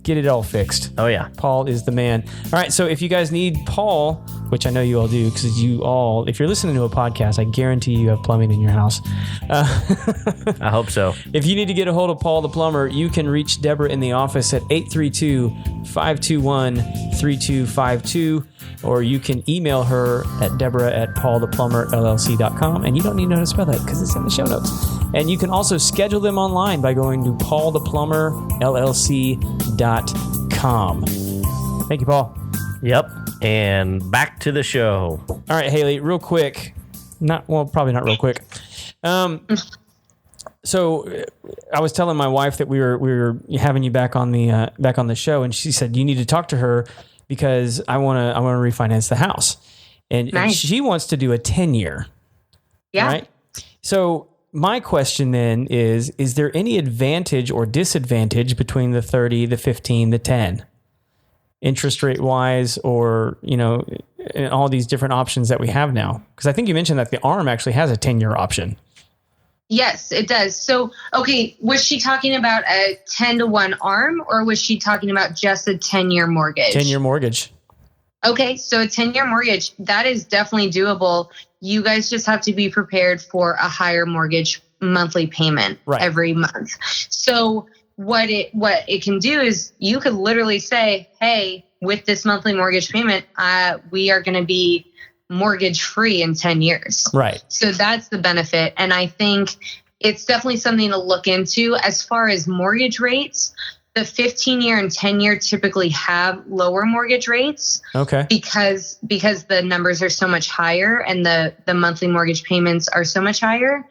Get it all fixed. Oh, yeah. Paul is the man. All right, so if you guys need Paul, which I know you all do, because if you're listening to a podcast, I guarantee you have plumbing in your house. I hope so. If you need to get a hold of Paul the Plumber, you can reach Deborah in the office at 832-521-3252, or you can email her at deborah@paultheplumberllc.com, and you don't need to know how to spell that because it's in the show notes. And you can also schedule them online by going to paultheplumberllc.com. Thank you, Paul. Yep. And back to the show. All right, Haley, real quick. Probably not real quick. So I was telling my wife that we were having you back on the show, and she said you need to talk to her because I want to refinance the house, and she wants to do a 10-year. Yeah. Right. So my question then is there any advantage or disadvantage between the 30, the 15, the 10? Interest rate wise, or, all these different options that we have now? Because I think you mentioned that the ARM actually has a 10-year option. Yes, it does. So, okay, was she talking about a 10-to-1 ARM, or was she talking about just a 10-year mortgage? 10-year mortgage. Okay, so a 10-year mortgage, that is definitely doable. You guys just have to be prepared for a higher mortgage monthly payment every month. So what it can do is you could literally say, hey, with this monthly mortgage payment, we are going to be mortgage free in 10 years. Right. So that's the benefit. And I think it's definitely something to look into. As far as mortgage rates, the 15-year and 10-year typically have lower mortgage rates. Okay. Because the numbers are so much higher and the monthly mortgage payments are so much higher.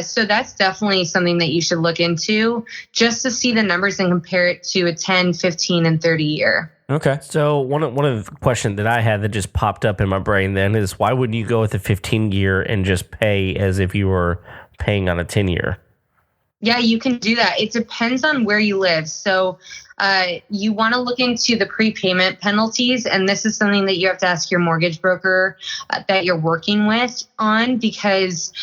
So that's definitely something that you should look into just to see the numbers and compare it to a 10, 15, and 30-year. Okay. So one of the questions that I had that just popped up in my brain then is, why wouldn't you go with a 15-year and just pay as if you were paying on a 10-year? Yeah, you can do that. It depends on where you live. So you want to look into the prepayment penalties, and this is something that you have to ask your mortgage broker that you're working with on, because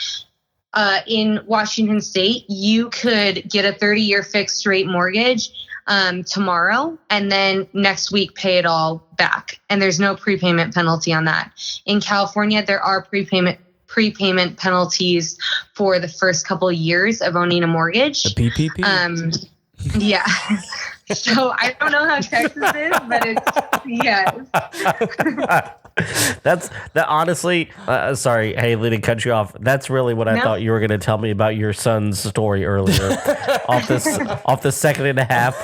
in Washington State, you could get a 30-year fixed rate mortgage tomorrow, and then next week pay it all back. And there's no prepayment penalty on that. In California, there are prepayment penalties for the first couple of years of owning a mortgage. The PPP? Yeah. So I don't know how Texas is, but it's, yes. That's that. Honestly, sorry, Haley, to cut you off. That's really what I thought you were going to tell me about your son's story earlier. off the second and a half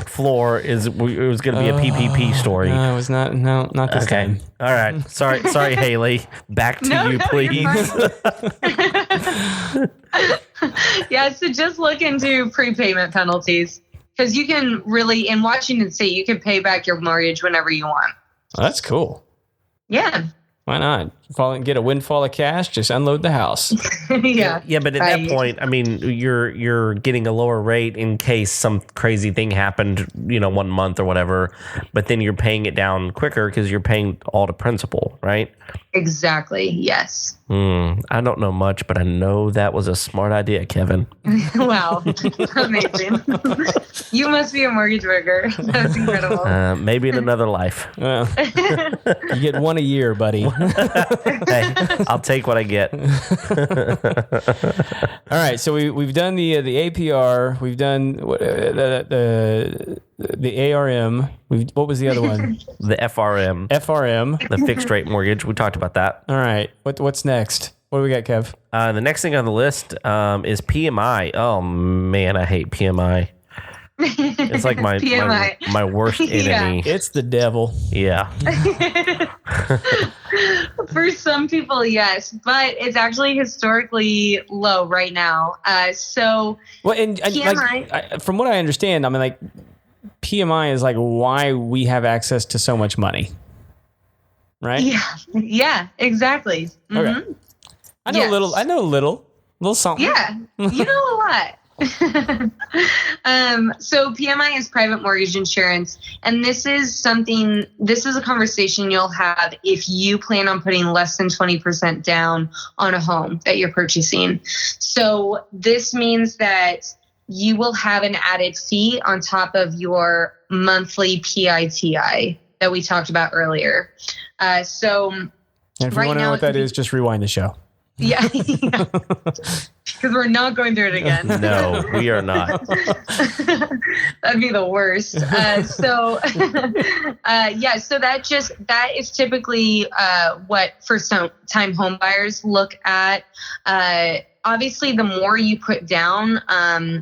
floor it was going to be a PPP story. No, it was not. No, not this time. All right. Sorry, Haley. Back to you, please. Yeah. So just look into prepayment penalties, because you can really, in Washington State, you can pay back your mortgage whenever you want. Oh, that's cool. Yeah. Why not? Get a windfall of cash, just unload the house. Yeah. Yeah, but at that point, I mean, you're getting a lower rate in case some crazy thing happened, 1 month or whatever, but then you're paying it down quicker because you're paying all the principal, right? Exactly. Yes. I don't know much, but I know that was a smart idea, Kevin. Wow. Amazing. You must be a mortgage worker. That's incredible. Maybe in another life. You get one a year, buddy. Hey, I'll take what I get. All right, so we've done the APR, we've done the ARM. What was the other one? The FRM. FRM. The fixed rate mortgage. We talked about that. All right. What's next? What do we got, Kev? The next thing on the list is PMI. Oh man, I hate PMI. It's like my worst enemy. It's the devil. Yeah. For some people, yes, but it's actually historically low right now. Well, and PMI, from what I understand, I mean, like PMI is like why we have access to so much money, right? Yeah, exactly. Mm-hmm. Okay. I know a little something. Yeah, you know a lot. So PMI is private mortgage insurance, and this is a conversation you'll have if you plan on putting less than 20% down on a home that you're purchasing. So this means that you will have an added fee on top of your monthly PITI that we talked about earlier. And if you want to know what that is, just rewind the show. Yeah. Because we're not going through it again. No, we are not. That'd be the worst. So that is typically what first-time home buyers look at. Obviously, the more you put down,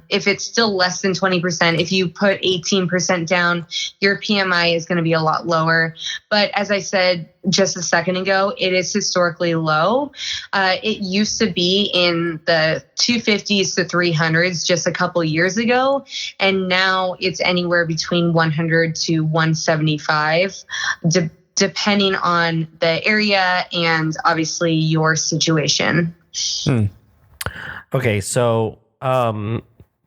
if it's still less than 20%, if you put 18% down, your PMI is going to be a lot lower. But as I said just a second ago, it is historically low. It used to be in the 250s to 300s just a couple years ago, and now it's anywhere between 100 to 175, depending on the area and obviously your situation. Okay, so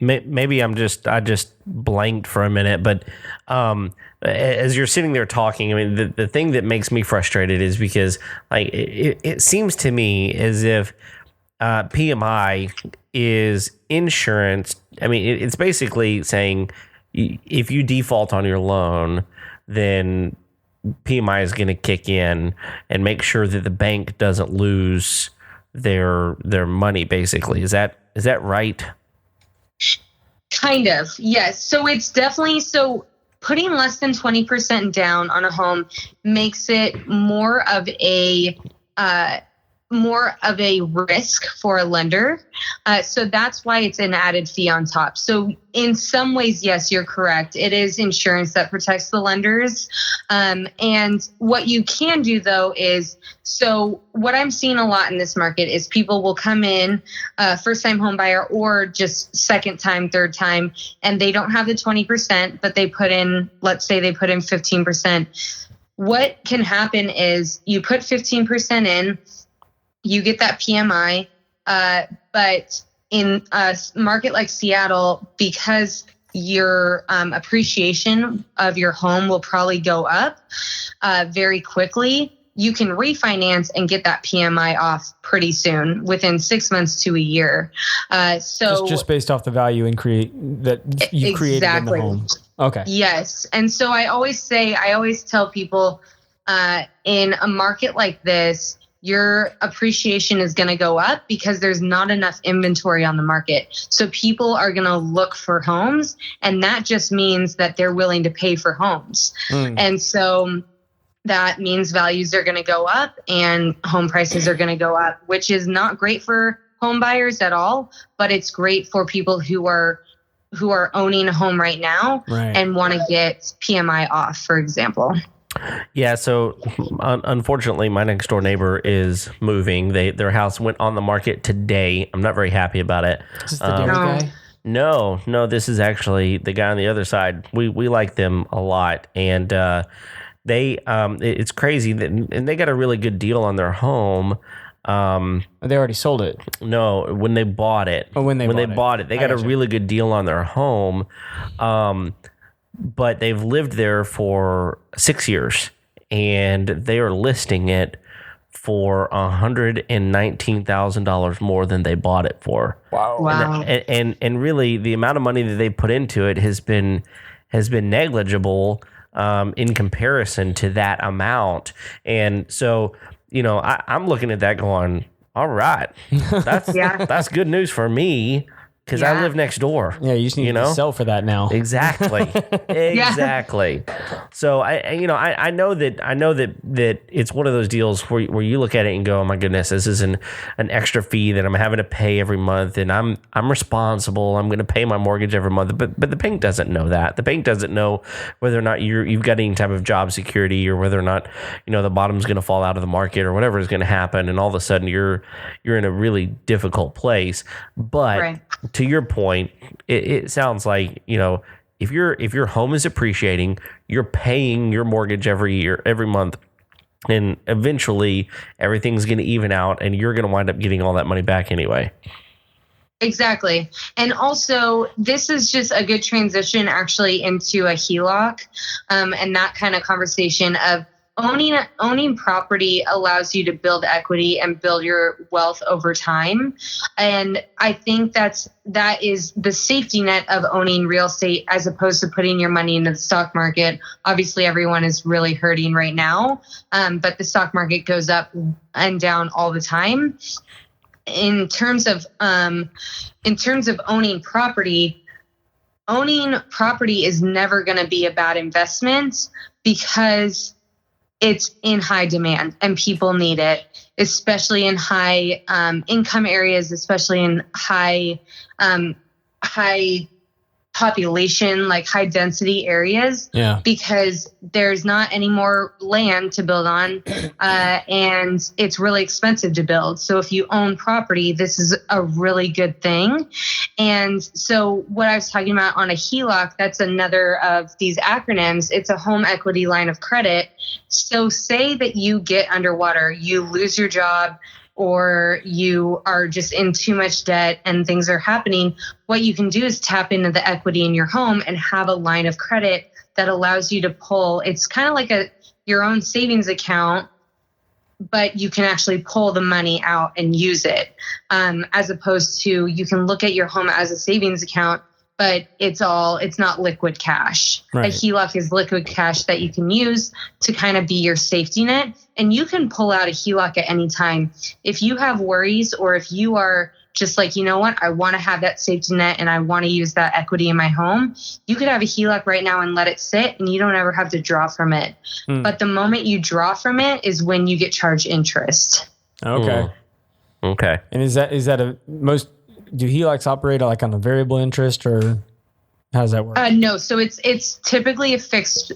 maybe I just blanked for a minute, but as you're sitting there talking, I mean, the thing that makes me frustrated is because like it seems to me as if PMI is insurance. I mean, it's basically saying if you default on your loan, then PMI is going to kick in and make sure that the bank doesn't lose their money, basically. Is that right? Kind of, yes. So it's definitely, putting less than 20% down on a home makes it more of a risk for a lender. So that's why it's an added fee on top. So in some ways, yes, you're correct. It is insurance that protects the lenders. And what you can do though is, so what I'm seeing a lot in this market is people will come in, first time home buyer or just second time, third time, and they don't have the 20%, but they put in, let's say they put in 15%. What can happen is you put 15% in, you get that PMI, but in a market like Seattle, because your appreciation of your home will probably go up very quickly, you can refinance and get that PMI off pretty soon, within 6 months to a year. So just based off the value you created in the home. Okay. Yes. And so I always tell people in a market like this, your appreciation is going to go up because there's not enough inventory on the market. So people are going to look for homes, and that just means that they're willing to pay for homes. And so that means values are going to go up and home prices are going to go up, which is not great for home buyers at all, but it's great for people who are owning a home right now and want to get PMI off, for example. Yeah, so unfortunately, my next door neighbor is moving. Their house went on the market today. I'm not very happy about it. Is this the dairy guy? No, this is actually the guy on the other side. We like them a lot, and they it's crazy and they got a really good deal on their home. They already sold it. No, when they bought it. Oh, when they bought it, they got a really good deal on their home. But they've lived there for 6 years, and they are listing it for $119,000 more than they bought it for. Wow. And really, the amount of money that they put into it has been negligible in comparison to that amount. And so, I'm looking at that going, all right, that's good news for me. Because I live next door. Yeah, you just need to sell for that now. Exactly. Exactly. So I know that it's one of those deals where you look at it and go, oh my goodness, this is an extra fee that I'm having to pay every month, and I'm responsible. I'm going to pay my mortgage every month. But the bank doesn't know that. The bank doesn't know whether or not you've got any type of job security, or whether or not the bottom's going to fall out of the market, or whatever is going to happen, and all of a sudden you're in a really difficult place. But to your point, it sounds like, if your home is appreciating, you're paying your mortgage every month, and eventually everything's going to even out, and you're going to wind up getting all that money back anyway. Exactly. And also, this is just a good transition actually into a HELOC, and that kind of conversation of owning property allows you to build equity and build your wealth over time. And I think that is the safety net of owning real estate, as opposed to putting your money into the stock market. Obviously, everyone is really hurting right now, but the stock market goes up and down all the time. In terms of owning property is never going to be a bad investment, because it's in high demand and people need it, especially in high income areas, especially in high population, like high density areas, because there's not any more land to build on, and it's really expensive to build. So if you own property, this is a really good thing. And so what I was talking about on a HELOC, that's another of these acronyms. It's a home equity line of credit. So say that you get underwater, you lose your job, or you are just in too much debt and things are happening, what you can do is tap into the equity in your home and have a line of credit that allows you to pull. It's kind of like your own savings account, but you can actually pull the money out and use it, as opposed to, you can look at your home as a savings account, but it's not liquid cash. Right. A HELOC is liquid cash that you can use to kind of be your safety net. And you can pull out a HELOC at any time. If you have worries, or if you are just like, you know what, I want to have that safety net and I want to use that equity in my home, you could have a HELOC right now and let it sit, and you don't ever have to draw from it. But the moment you draw from it is when you get charged interest. Okay. Okay. And is that do HELOCs operate like on a variable interest, or how does that work? No. So it's typically a fixed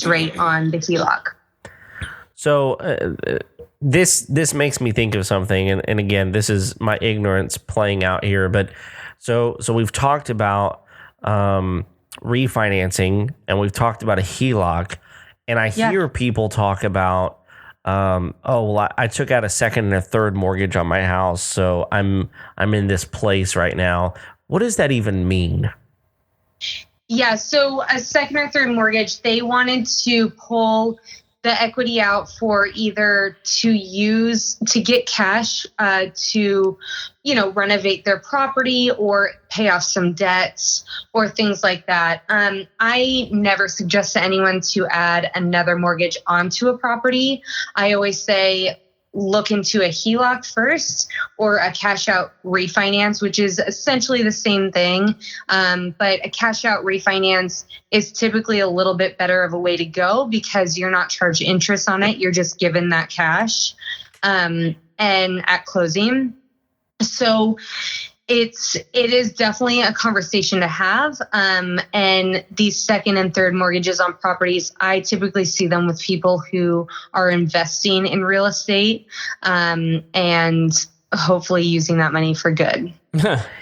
rate on the HELOC. So this makes me think of something, and again, this is my ignorance playing out here. But so we've talked about refinancing, and we've talked about a HELOC, and I hear people talk about, I took out a second and a third mortgage on my house, so I'm in this place right now. What does that even mean? Yeah, so a second or third mortgage, they wanted to pull the equity out for either to get cash to, renovate their property or pay off some debts or things like that. I never suggest to anyone to add another mortgage onto a property. I always say, look into a HELOC first or a cash out refinance, which is essentially the same thing. But a cash out refinance is typically a little bit better of a way to go because you're not charged interest on it. You're just given that cash and at closing. So it is definitely a conversation to have. And these second and third mortgages on properties, I typically see them with people who are investing in real estate and hopefully using that money for good.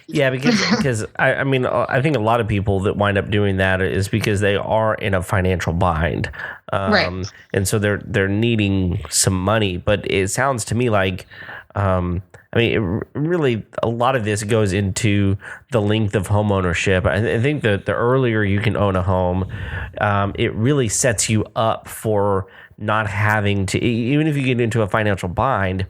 Yeah, because I mean, I think a lot of people that wind up doing that is because they are in a financial bind. Right. And so they're needing some money. But it sounds to me like, I mean, really, a lot of this goes into the length of home ownership. I think that the earlier you can own a home, it really sets you up for not having to, even if you get into a financial bind,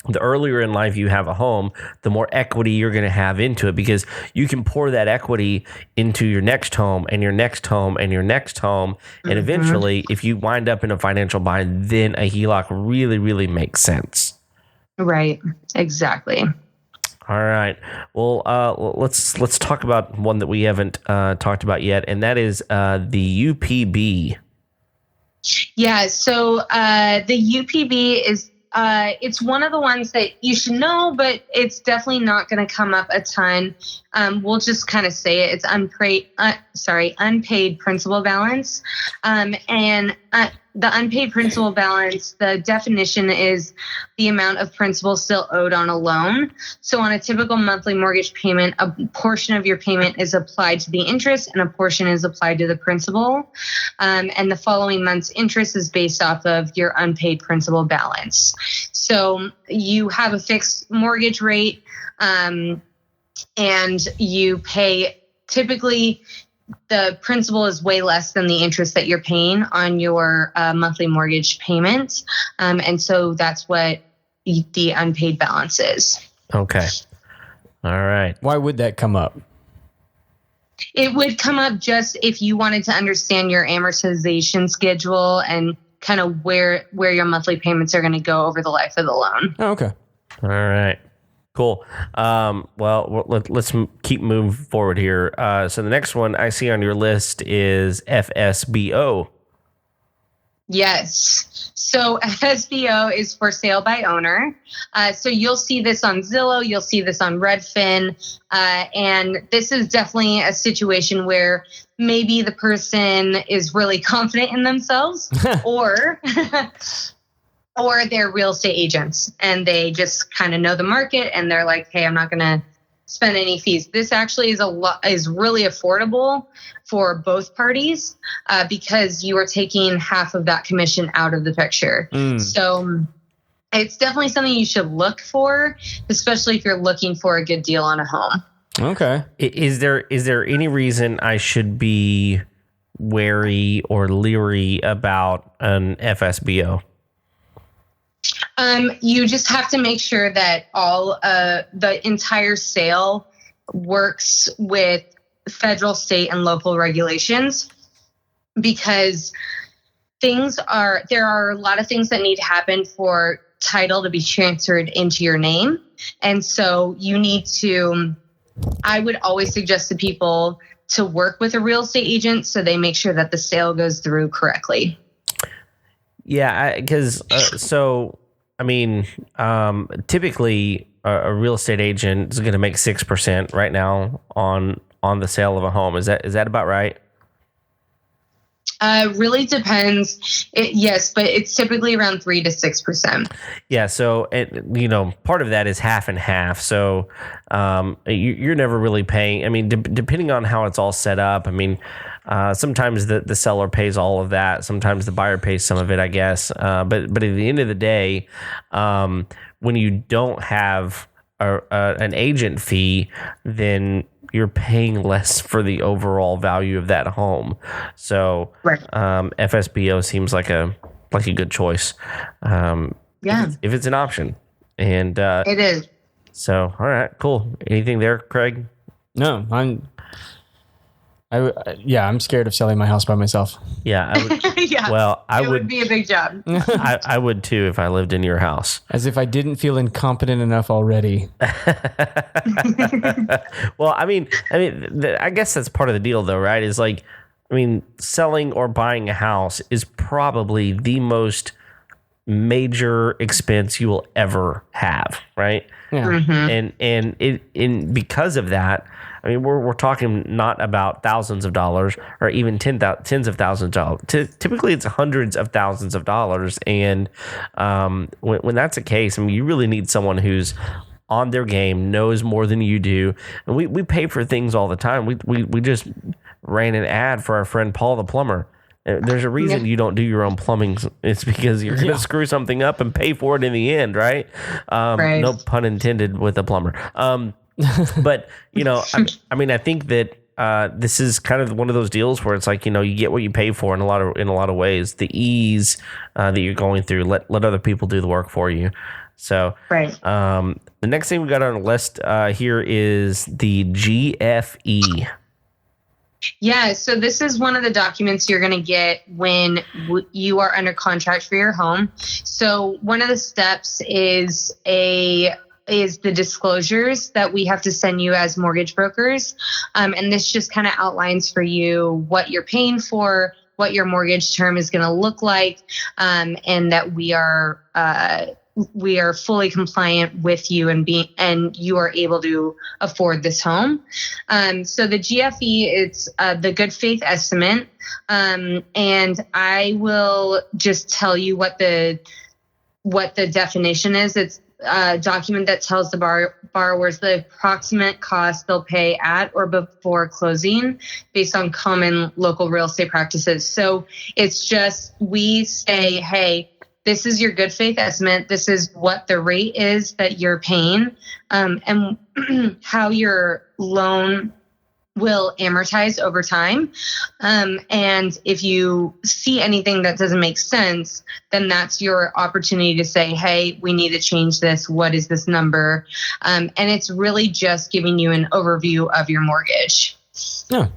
the earlier in life you have a home, the more equity you're going to have into it because you can pour that equity into your next home and your next home and your next home. And eventually, if you wind up in a financial bind, then a HELOC really, really makes sense. Right. Exactly. All right. Well, let's talk about one that we haven't talked about yet, and that is the UPB. Yeah. So the UPB is it's one of the ones that you should know, but it's definitely not going to come up a ton. We'll just kind of say it. It's unpaid principal balance. And the unpaid principal balance, the definition is the amount of principal still owed on a loan. So on a typical monthly mortgage payment, a portion of your payment is applied to the interest and a portion is applied to the principal. And the following month's interest is based off of your unpaid principal balance. So you have a fixed mortgage rate and you pay, typically the principal is way less than the interest that you're paying on your monthly mortgage payments. And so that's what the unpaid balance is. Okay. All right. Why would that come up? It would come up just if you wanted to understand your amortization schedule and kind of where your monthly payments are going to go over the life of the loan. Oh, okay. All right. Cool. Well, let's keep moving forward here. So the next one I see on your list is FSBO. Yes. So FSBO is for sale by owner. So you'll see this on Zillow. You'll see this on Redfin. And this is definitely a situation where maybe the person is really confident in themselves or they're real estate agents and they just kind of know the market and they're like, hey, I'm not going to spend any fees. This actually is really affordable for both parties because you are taking half of that commission out of the picture. So it's definitely something you should look for, especially if you're looking for a good deal on a home. Okay. Is there any reason I should be wary or leery about an FSBO? You just have to make sure that all the entire sale works with federal, state, and local regulations because there are a lot of things that need to happen for title to be transferred into your name. And so you need to, I would always suggest to people to work with a real estate agent so they make sure that the sale goes through correctly. Yeah, because typically a real estate agent is going to make 6% right now on the sale of a home. Is that about right? Really depends. Yes, but it's typically around 3 to 6%. Yeah. So part of that is half and half. So you're never really paying. I mean, depending on how it's all set up. I mean, sometimes the seller pays all of that. Sometimes the buyer pays some of it, I guess. But at the end of the day, when you don't have an agent fee, then you're paying less for the overall value of that home. So right. FSBO seems like a good choice. If it's an option. And it is. So, all right, cool. Anything there, Craig? No, I I'm scared of selling my house by myself. Yeah. I would, Yeah. well, it would be a big job. I would too if I lived in your house. As if I didn't feel incompetent enough already. Well, I guess that's part of the deal, though, right? Is like, selling or buying a house is probably the most major expense you will ever have, right? Yeah. And because of that, we're talking not about thousands of dollars or even tens of thousands of dollars. Typically, it's hundreds of thousands of dollars, and when that's the case, you really need someone who's on their game, knows more than you do. And we pay for things all the time. We just ran an ad for our friend Paul the plumber. There's a reason you don't do your own plumbing. It's because you're going to screw something up and pay for it in the end, right? Right. No pun intended with a plumber. But, I think that this is kind of one of those deals where it's like, you get what you pay for in a lot of ways. The ease that you're going through, let other people do the work for you. So right. The next thing we got on the list here is the GFE. Yeah, so this is one of the documents you're going to get when you are under contract for your home. So one of the steps is the disclosures that we have to send you as mortgage brokers. And this just kind of outlines for you what you're paying for, what your mortgage term is going to look like, and that we are fully compliant with you and you are able to afford this home. So the GFE, it's the good faith estimate. And I will just tell you what the definition is. It's a document that tells the borrowers the approximate cost they'll pay at or before closing based on common local real estate practices. So it's just, we say, hey, this is your good faith estimate. This is what the rate is that you're paying, and how your loan will amortize over time. And if you see anything that doesn't make sense, then that's your opportunity to say, hey, we need to change this. What is this number? And it's really just giving you an overview of your mortgage. Oh.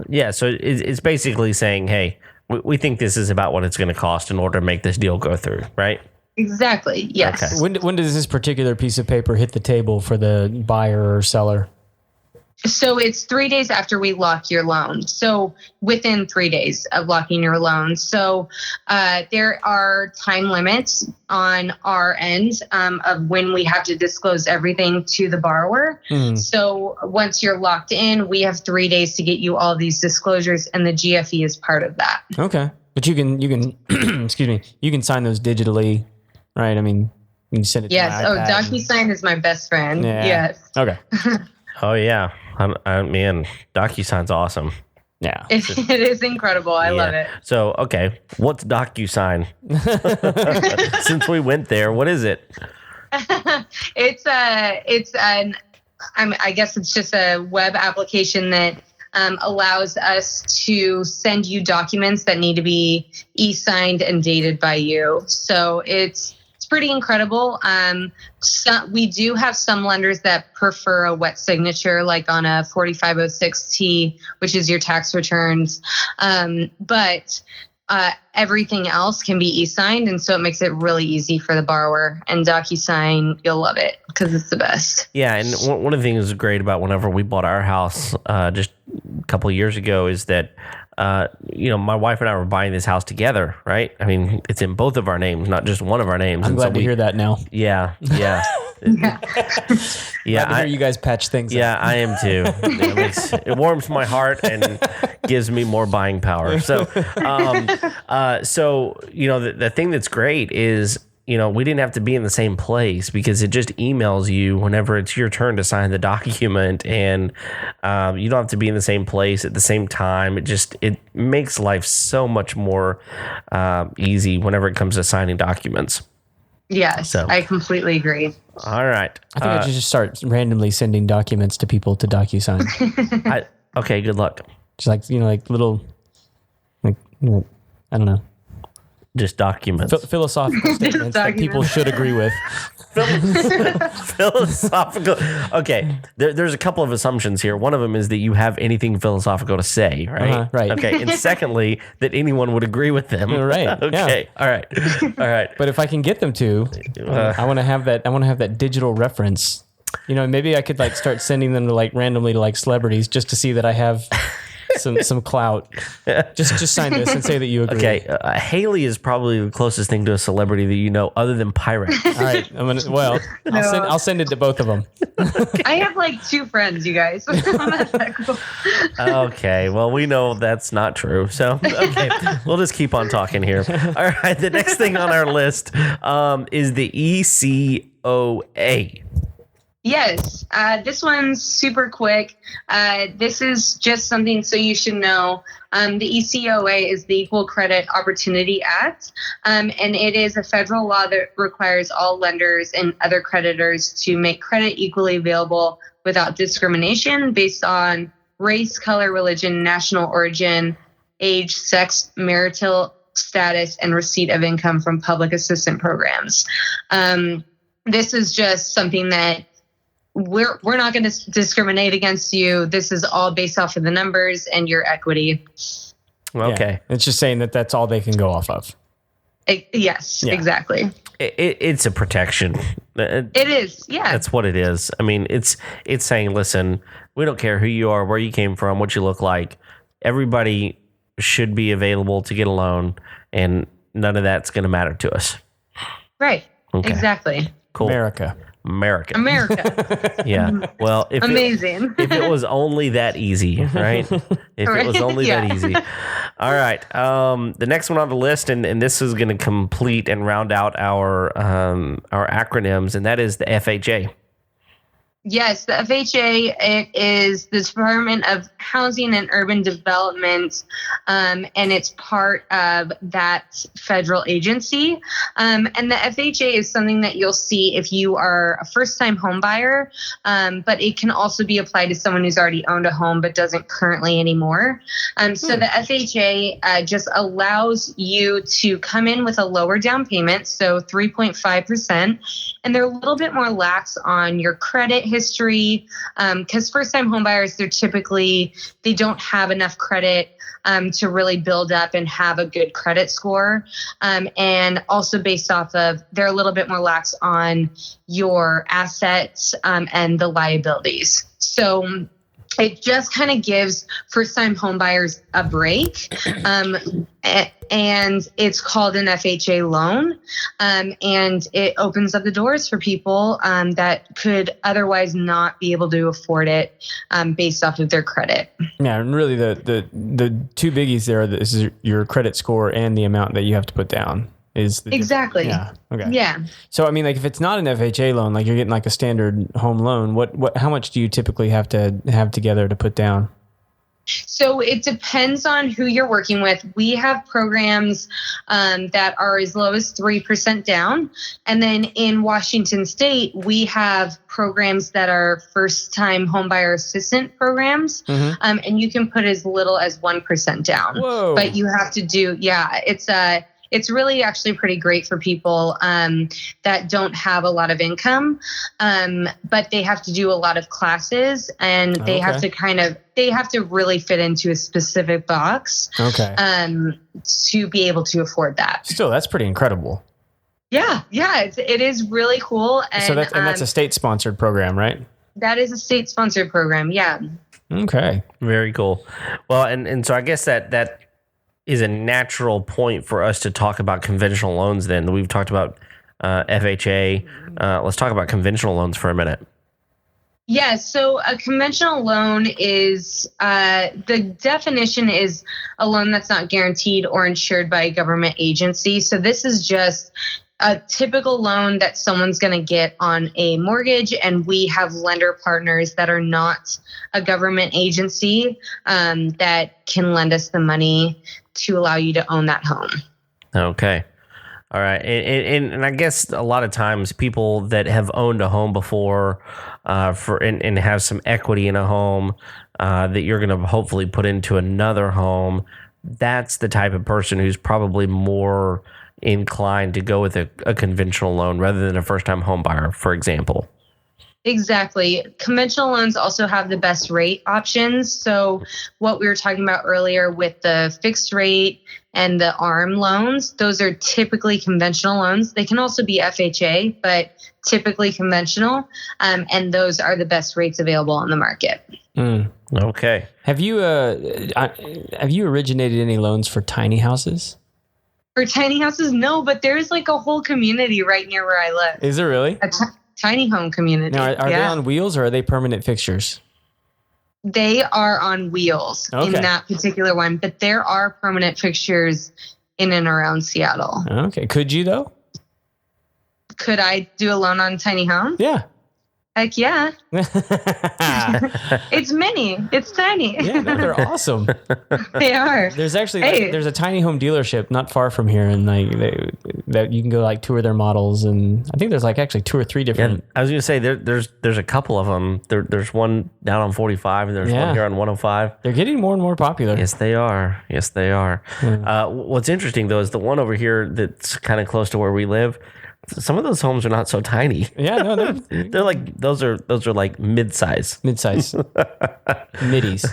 Yeah. So it's basically saying, hey, we think this is about what it's going to cost in order to make this deal go through, right? Exactly. Yes. Okay. When does this particular piece of paper hit the table for the buyer or seller? So it's 3 days after we lock your loan. So within 3 days of locking your loan. So there are time limits on our end of when we have to disclose everything to the borrower. So once you're locked in, we have 3 days to get you all these disclosures, and the GFE is part of that. Okay. But you can excuse me, you can sign those digitally, right? You can send it to Yes. my iPad. DocuSign is my best friend. Yeah. Yes. Okay. Oh, yeah. Man, DocuSign's awesome. Yeah. It is incredible. I love it. So, okay, what's DocuSign? Since we went there, what is it? I guess it's just a web application that allows us to send you documents that need to be e-signed and dated by you. So it's pretty incredible. We do have some lenders that prefer a wet signature, like on a 4506T, which is your tax returns. But everything else can be e-signed, and so it makes it really easy for the borrower. And DocuSign, you'll love it because it's the best. Yeah, and one of the things that's great about whenever we bought our house just a couple of years ago is that my wife and I were buying this house together, right? It's in both of our names, not just one of our names. I'm glad to hear that now. Yeah. Yeah. Glad to hear you guys patch things up. Yeah, I am too. It warms my heart and gives me more buying power. So, the thing that's great is, we didn't have to be in the same place because it just emails you whenever it's your turn to sign the document, and you don't have to be in the same place at the same time. It makes life so much more easy whenever it comes to signing documents. Yes, so. I completely agree. All right. I think I should just start randomly sending documents to people to DocuSign. Okay, good luck. Just like little, I don't know. Just documents. Philosophical statements that people should agree with. Philosophical. Okay, there's a couple of assumptions here. One of them is that you have anything philosophical to say, right? Right. Okay, and secondly, that anyone would agree with them. Right. Okay. Yeah. All right. But if I can get them to, I want to have that. I want to have that digital reference. Maybe I could like start sending them to like randomly to like celebrities just to see that I have some clout. Just sign this and say that you agree. Okay, Haley is probably the closest thing to a celebrity that you know, other than Pirate. All right. I'll send it to both of them. I have like 2 friends, you guys. I'm not that cool. Okay, well, we know that's not true. So, okay, we'll just keep on talking here. All right, the next thing on our list is the ECOA. Yes, this one's super quick. This is just something so you should know. The ECOA is the Equal Credit Opportunity Act, and it is a federal law that requires all lenders and other creditors to make credit equally available without discrimination based on race, color, religion, national origin, age, sex, marital status, and receipt of income from public assistance programs. This is just something that we're not going to discriminate against you. This is all based off of the numbers and your equity. Okay. Yeah. It's just saying that that's all they can go off of. Yes, exactly. It's a protection. It is. Yeah. That's what it is. I mean, it's saying, listen, we don't care who you are, where you came from, what you look like. Everybody should be available to get a loan, and none of that's going to matter to us. Right. Okay. Exactly. Cool. America. Yeah. Well, if it was only that easy, right? If it was only that easy. All right. The next one on the list, and this is going to complete and round out our acronyms, and that is the FHA. Yes, the FHA, it is the Department of Housing and Urban Development, and it's part of that federal agency. And the FHA is something that you'll see if you are a first-time home buyer, but it can also be applied to someone who's already owned a home but doesn't currently anymore. So the FHA just allows you to come in with a lower down payment, so 3.5%, and they're a little bit more lax on your credit history, because first-time homebuyers, they don't have enough credit to really build up and have a good credit score, and also based off of they're a little bit more lax on your assets and the liabilities. So it just kind of gives first-time homebuyers a break, and it's called an FHA loan, and it opens up the doors for people that could otherwise not be able to afford it based off of their credit. Yeah, and really the two biggies there is your credit score and the amount that you have to put down. Exactly. Yeah. Okay. Yeah. So I mean, like if it's not an FHA loan, like you're getting like a standard home loan, how much do you typically have to have together to put down? So it depends on who you're working with. We have programs that are as low as 3% down. And then in Washington State, we have programs that are first-time homebuyer assistant programs. Mm-hmm. And you can put as little as 1% down. Whoa. But you have to do, it's really actually pretty great for people that don't have a lot of income, but they have to do a lot of classes, and they have to really fit into a specific box to be able to afford that. Still, that's pretty incredible. Yeah, it is really cool. And, so that's a state-sponsored program, right? That is a state-sponsored program, yeah. Okay. Very cool. Well, and so I guess that is a natural point for us to talk about conventional loans then. We've talked about FHA. Let's talk about conventional loans for a minute. Yeah, so a conventional loan is, the definition is a loan that's not guaranteed or insured by a government agency. So this is just a typical loan that someone's going to get on a mortgage, and we have lender partners that are not a government agency that can lend us the money to allow you to own that home. Okay. All right. And I guess a lot of times people that have owned a home before and have some equity in a home that you're going to hopefully put into another home, that's the type of person who's probably more inclined to go with a conventional loan rather than a first-time home buyer, for example? Exactly. Conventional loans also have the best rate options. So what we were talking about earlier with the fixed rate and the ARM loans, those are typically conventional loans. They can also be FHA, but typically conventional. And those are the best rates available on the market. Okay. Have you originated any loans for tiny houses? For tiny houses, no, but there's like a whole community right near where I live. Is there really? Tiny home community. Now, are they on wheels or are they permanent fixtures? They are on wheels in that particular one, but there are permanent fixtures in and around Seattle. Okay. Could you, though? Could I do a loan on a tiny home? Yeah. Heck yeah. It's mini. It's tiny. Yeah, no, they're awesome. They are. There's actually there's a tiny home dealership not far from here, and that you can go like tour their models, and I think there's like actually 2 or 3 different. Yeah, I was gonna say there's a couple of them. There's one down on 45, and there's one here on 105. They're getting more and more popular. Yes, they are. Yes, they are. What's interesting though is the one over here that's kind of close to where we live. Some of those homes are not so tiny. Yeah, no, they're like those are like mid-size. Middies.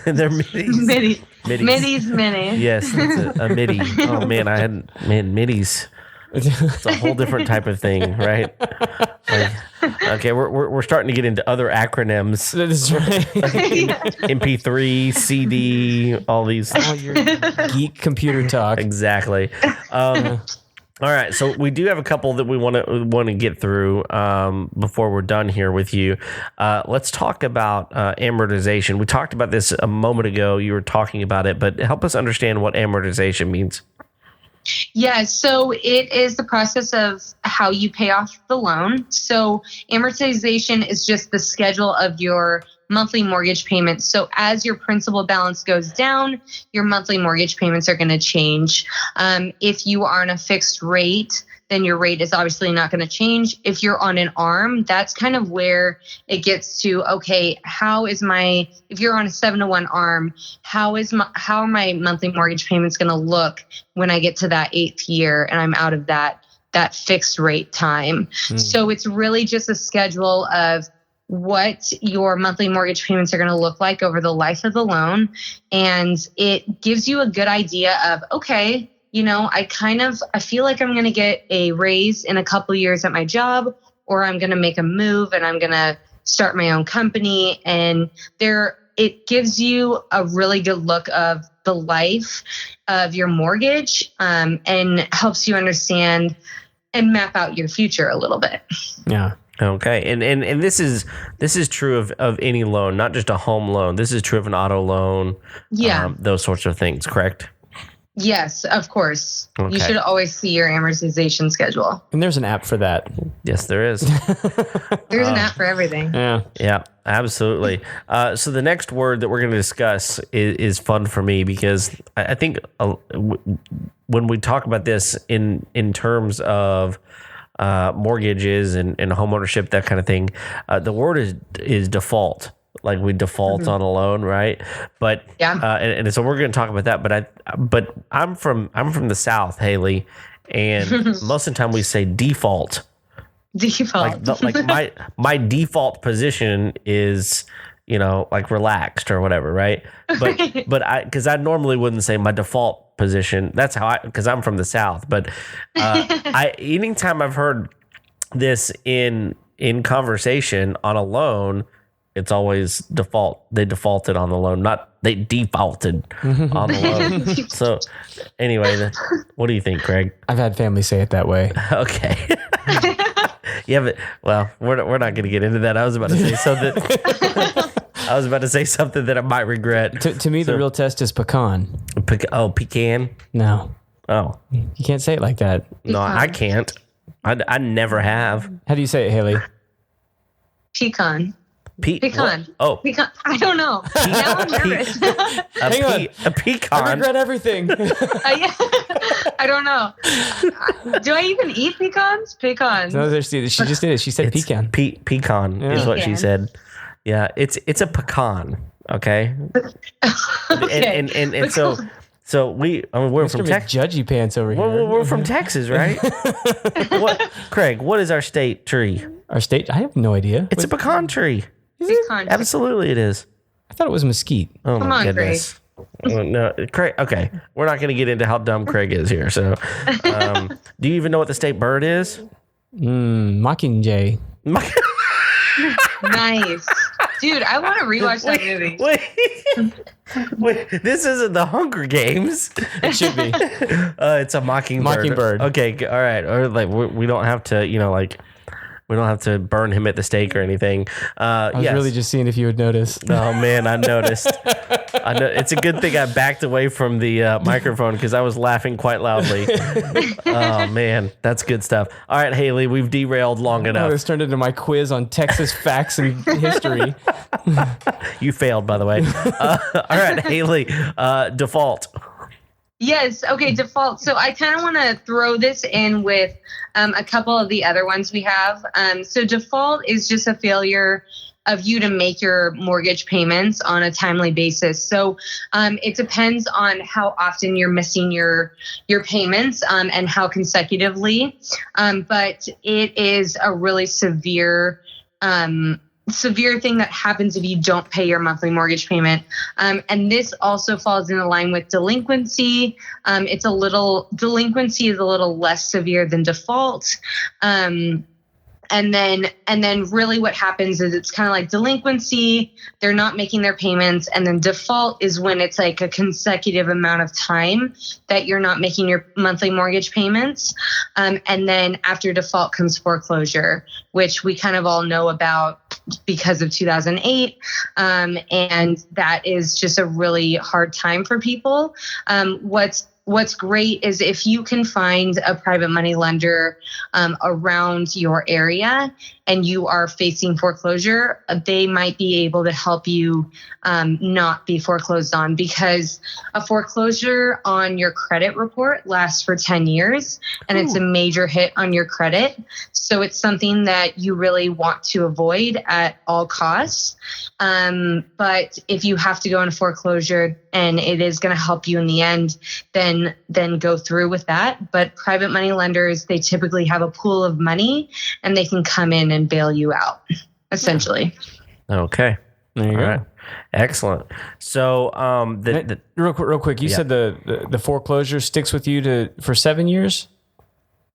They're middies. Middies mini. Yes, it's a midi. Oh man, middies. It's a whole different type of thing, right? Okay, we're starting to get into other acronyms. That's right. MP3, CD, all these. All your geek computer talk. Exactly. All right, so we do have a couple that we want to get through before we're done here with you. Let's talk about amortization. We talked about this a moment ago. You were talking about it, but help us understand what amortization means. Yeah, so it is the process of how you pay off the loan. So amortization is just the schedule of your monthly mortgage payments. So as your principal balance goes down, your monthly mortgage payments are going to change. If you are on a fixed rate, then your rate is obviously not going to change. If you're on an ARM, that's kind of where it gets to, okay, if you're on a 7-to-1 ARM, how are my monthly mortgage payments going to look when I get to that 8th year and I'm out of that fixed rate time? So it's really just a schedule of what your monthly mortgage payments are going to look like over the life of the loan. And it gives you a good idea of, okay, I feel like I'm going to get a raise in a couple years at my job, or I'm going to make a move and I'm going to start my own company. And it gives you a really good look of the life of your mortgage, and helps you understand and map out your future a little bit. Yeah. Okay, and this is true of any loan, not just a home loan. This is true of an auto loan. Yeah, those sorts of things. Correct. Yes, of course. Okay. You should always see your amortization schedule. And there's an app for that. Yes, there is. There's an app for everything. Yeah, absolutely. So the next word that we're going to discuss is fun for me because I think when we talk about this in terms of mortgages and homeownership, that kind of thing, the word is default. Like we default on a loan, right? But and so we're going to talk about that. But I'm from the South, Haley, and most of the time we say default. Default. Like my default position is, like relaxed or whatever, right? But because I normally wouldn't say my default position. That's how because I'm from the South. But anytime I've heard this in conversation on a loan, it's always default. They defaulted on the loan, not they defaulted on the loan. So anyway, what do you think, Craig? I've had family say it that way. Okay. Yeah, but we're not going to get into that. I was about to say something. I was about to say something that I might regret. To me, the real test is pecan. Pecan? No. Oh. You can't say it like that. No, I can't. I never have. How do you say it, Haley? Pecan. Pecan. What? Oh. Pecan. I don't know. Now I'm nervous. Hang on. A pecan. I regret everything. Yeah. I don't know. Do I even eat pecans? Pecans. No, she just did it. She said pecan. Pecan is what she said. Yeah, it's a pecan. Okay. Okay. And so So we're from Texas. Judgy pants over here. We're from Texas, right? Craig, what is our state tree? Our state? I have no idea. It's a pecan tree. Pecan tree. Absolutely, it is. I thought it was mesquite. Oh Come my on, goodness. Oh, no, Craig. Okay, we're not going to get into how dumb Craig is here. So, do you even know what the state bird is? Mockingjay. Nice. Dude, I want to rewatch that movie. Wait, this isn't the Hunger Games. It should be. It's a mockingbird. Okay, all right. Or like we don't have to, we don't have to burn him at the stake or anything. I was really just seeing if you would notice. Oh man, I noticed. It's a good thing I backed away from the microphone because I was laughing quite loudly. Oh man, that's good stuff. All right, Haley, we've derailed long enough. This turned into my quiz on Texas facts and history. You failed, by the way. All right, Haley, default. Yes. Okay. Default. So I kind of want to throw this in with a couple of the other ones we have. So default is just a failure of you to make your mortgage payments on a timely basis. So it depends on how often you're missing your payments and how consecutively. But it is a really severe thing that happens if you don't pay your monthly mortgage payment. And this also falls in line with delinquency. Delinquency is a little less severe than default. And then really what happens is it's kind of like delinquency, they're not making their payments. And then default is when it's like a consecutive amount of time that you're not making your monthly mortgage payments. And then after default comes foreclosure, which we kind of all know about because of 2008. And that is just a really hard time for people. What's great is if you can find a private money lender around your area and you are facing foreclosure, they might be able to help you not be foreclosed on, because a foreclosure on your credit report lasts for 10 years and it's a major hit on your credit. So it's something that you really want to avoid at all costs. But if you have to go into foreclosure and it is going to help you in the end, then go through with that. But private money lenders, they typically have a pool of money and they can come in and bail you out, essentially. Okay. There you go. Right. Excellent. So, real quick, you said the foreclosure sticks with you for 7 years?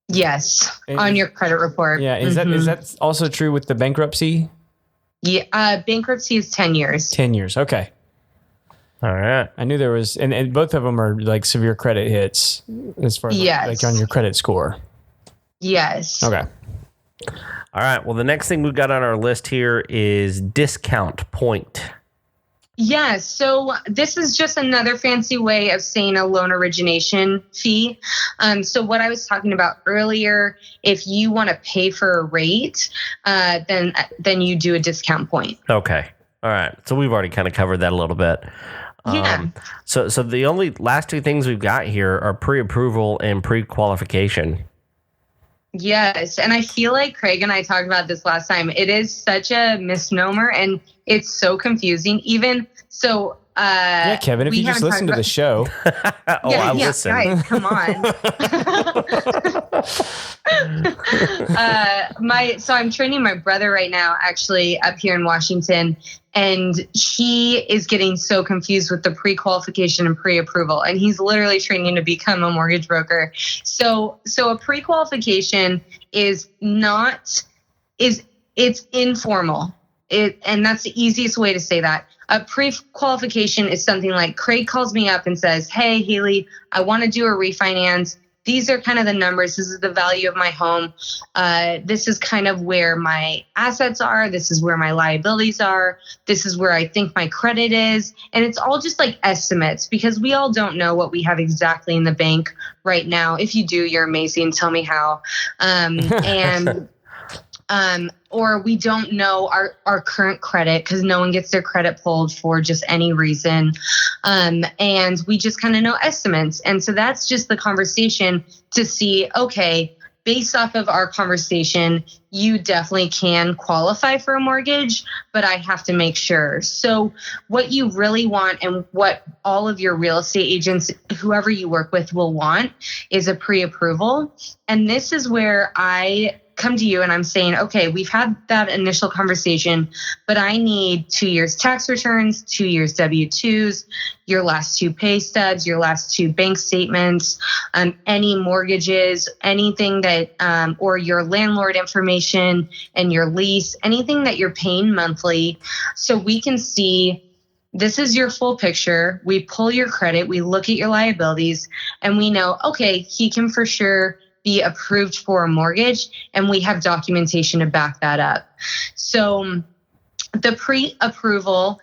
Yes, on your credit report. Yeah. Is that also true with the bankruptcy? Yeah. Bankruptcy is 10 years. 10 years. Okay. All right. I knew there was, and both of them are like severe credit hits as far as like on your credit score. Yes. Okay. All right. Well, the next thing we've got on our list here is discount point. Yeah, so this is just another fancy way of saying a loan origination fee. So what I was talking about earlier, if you want to pay for a rate, then you do a discount point. Okay. All right. So we've already kind of covered that a little bit. Yeah. So the only last two things we've got here are pre-approval and pre-qualification. Yes. And I feel like Craig and I talked about this last time. It is such a misnomer and it's so confusing. Even so, yeah, Kevin, if you just listen to the show. I listen. Guys, come on. So I'm training my brother right now, actually, up here in Washington. And he is getting so confused with the pre-qualification and pre-approval. And he's literally training to become a mortgage broker. So a pre-qualification is it's informal. And that's the easiest way to say that. A pre-qualification is something like Craig calls me up and says, "Hey, Haley, I want to do a refinance. These are kind of the numbers. This is the value of my home. This is kind of where my assets are. This is where my liabilities are. This is where I think my credit is." And it's all just like estimates, because we all don't know what we have exactly in the bank right now. If you do, you're amazing. Tell me how. Or we don't know our current credit, because no one gets their credit pulled for just any reason. And we just kind of know estimates. And so that's just the conversation to see, okay, based off of our conversation, you definitely can qualify for a mortgage, but I have to make sure. So what you really want, and what all of your real estate agents, whoever you work with, will want, is a pre-approval. And this is where I come to you and I'm saying, okay, we've had that initial conversation, but I need 2 years tax returns, 2 years W-2s, your last 2 pay stubs, your last 2 bank statements, any mortgages, anything that, or your landlord information and your lease, anything that you're paying monthly, so we can see this is your full picture. We pull your credit, we look at your liabilities, and we know, okay, he can for sure be approved for a mortgage, and we have documentation to back that up. So the pre-approval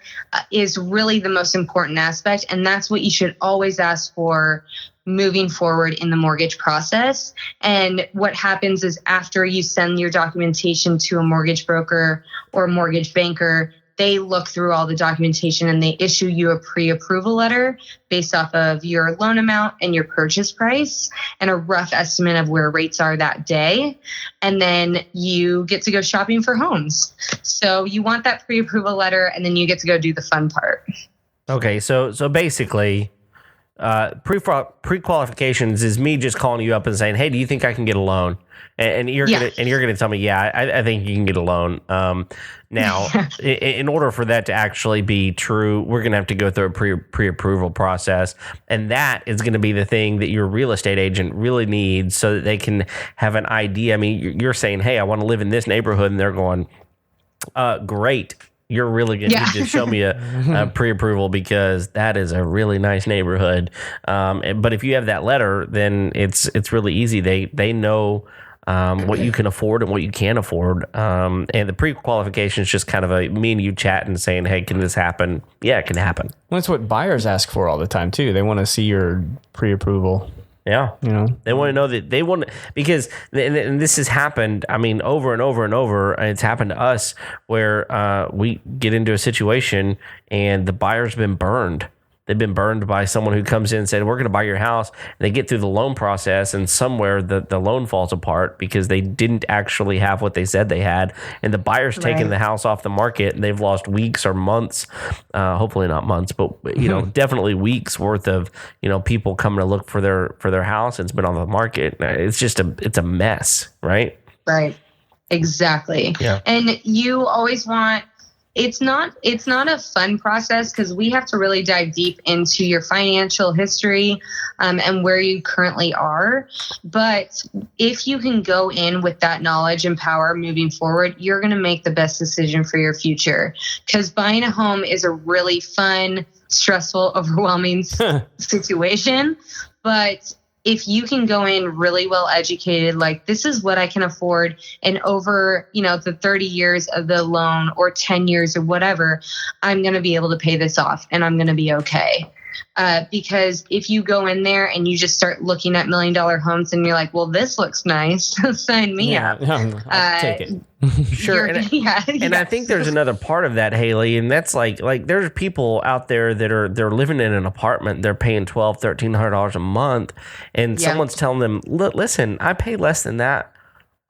is really the most important aspect, and that's what you should always ask for moving forward in the mortgage process. And what happens is, after you send your documentation to a mortgage broker or a mortgage banker, they look through all the documentation and they issue you a pre-approval letter based off of your loan amount and your purchase price and a rough estimate of where rates are that day. And then you get to go shopping for homes. So you want that pre-approval letter, and then you get to go do the fun part. Okay, so basically, pre-qualifications is me just calling you up and saying, "Hey, do you think I can get a loan?" And you're gonna tell me, "Yeah, I think you can get a loan." Now, in order for that to actually be true, we're gonna have to go through a pre-approval process, and that is gonna be the thing that your real estate agent really needs, so that they can have an idea. I mean, you're saying, "Hey, I want to live in this neighborhood," and they're going, "Great. You're really going to need to show me a pre-approval, because that is a really nice neighborhood." But if you have that letter, then it's really easy. They know what you can afford and what you can't afford. And the pre-qualification is just kind of me and you chatting and saying, "Hey, can this happen?" Yeah, it can happen. Well, that's what buyers ask for all the time too. They want to see your pre-approval. Yeah. You know, they want to know that they want, because, and this has happened, I mean, over and over and over, and it's happened to us where we get into a situation and the buyer's been burned. They've been burned by someone who comes in and said, "We're going to buy your house." And they get through the loan process, and somewhere the loan falls apart because they didn't actually have what they said they had. And the buyer's taken the house off the market, and they've lost weeks or months, hopefully not months, but definitely weeks worth of, people coming to look for their house. It's been on the market. It's just it's a mess, right? Right. Exactly. Yeah. And you always want, it's not a fun process, because we have to really dive deep into your financial history and where you currently are. But if you can go in with that knowledge and power moving forward, you're going to make the best decision for your future, because buying a home is a really fun, stressful, overwhelming situation. But if you can go in really well educated, like, this is what I can afford, and over, the 30 years of the loan or 10 years or whatever, I'm going to be able to pay this off, and I'm going to be okay. Because if you go in there and you just start looking at $1 million homes and you're like, "Well, this looks nice, sign me up." I'll take it. Sure. And I think there's another part of that, Haley, and that's like there's people out there that they're living in an apartment, they're paying $1,200-$1,300 a month, and someone's telling them, "Listen, I pay less than that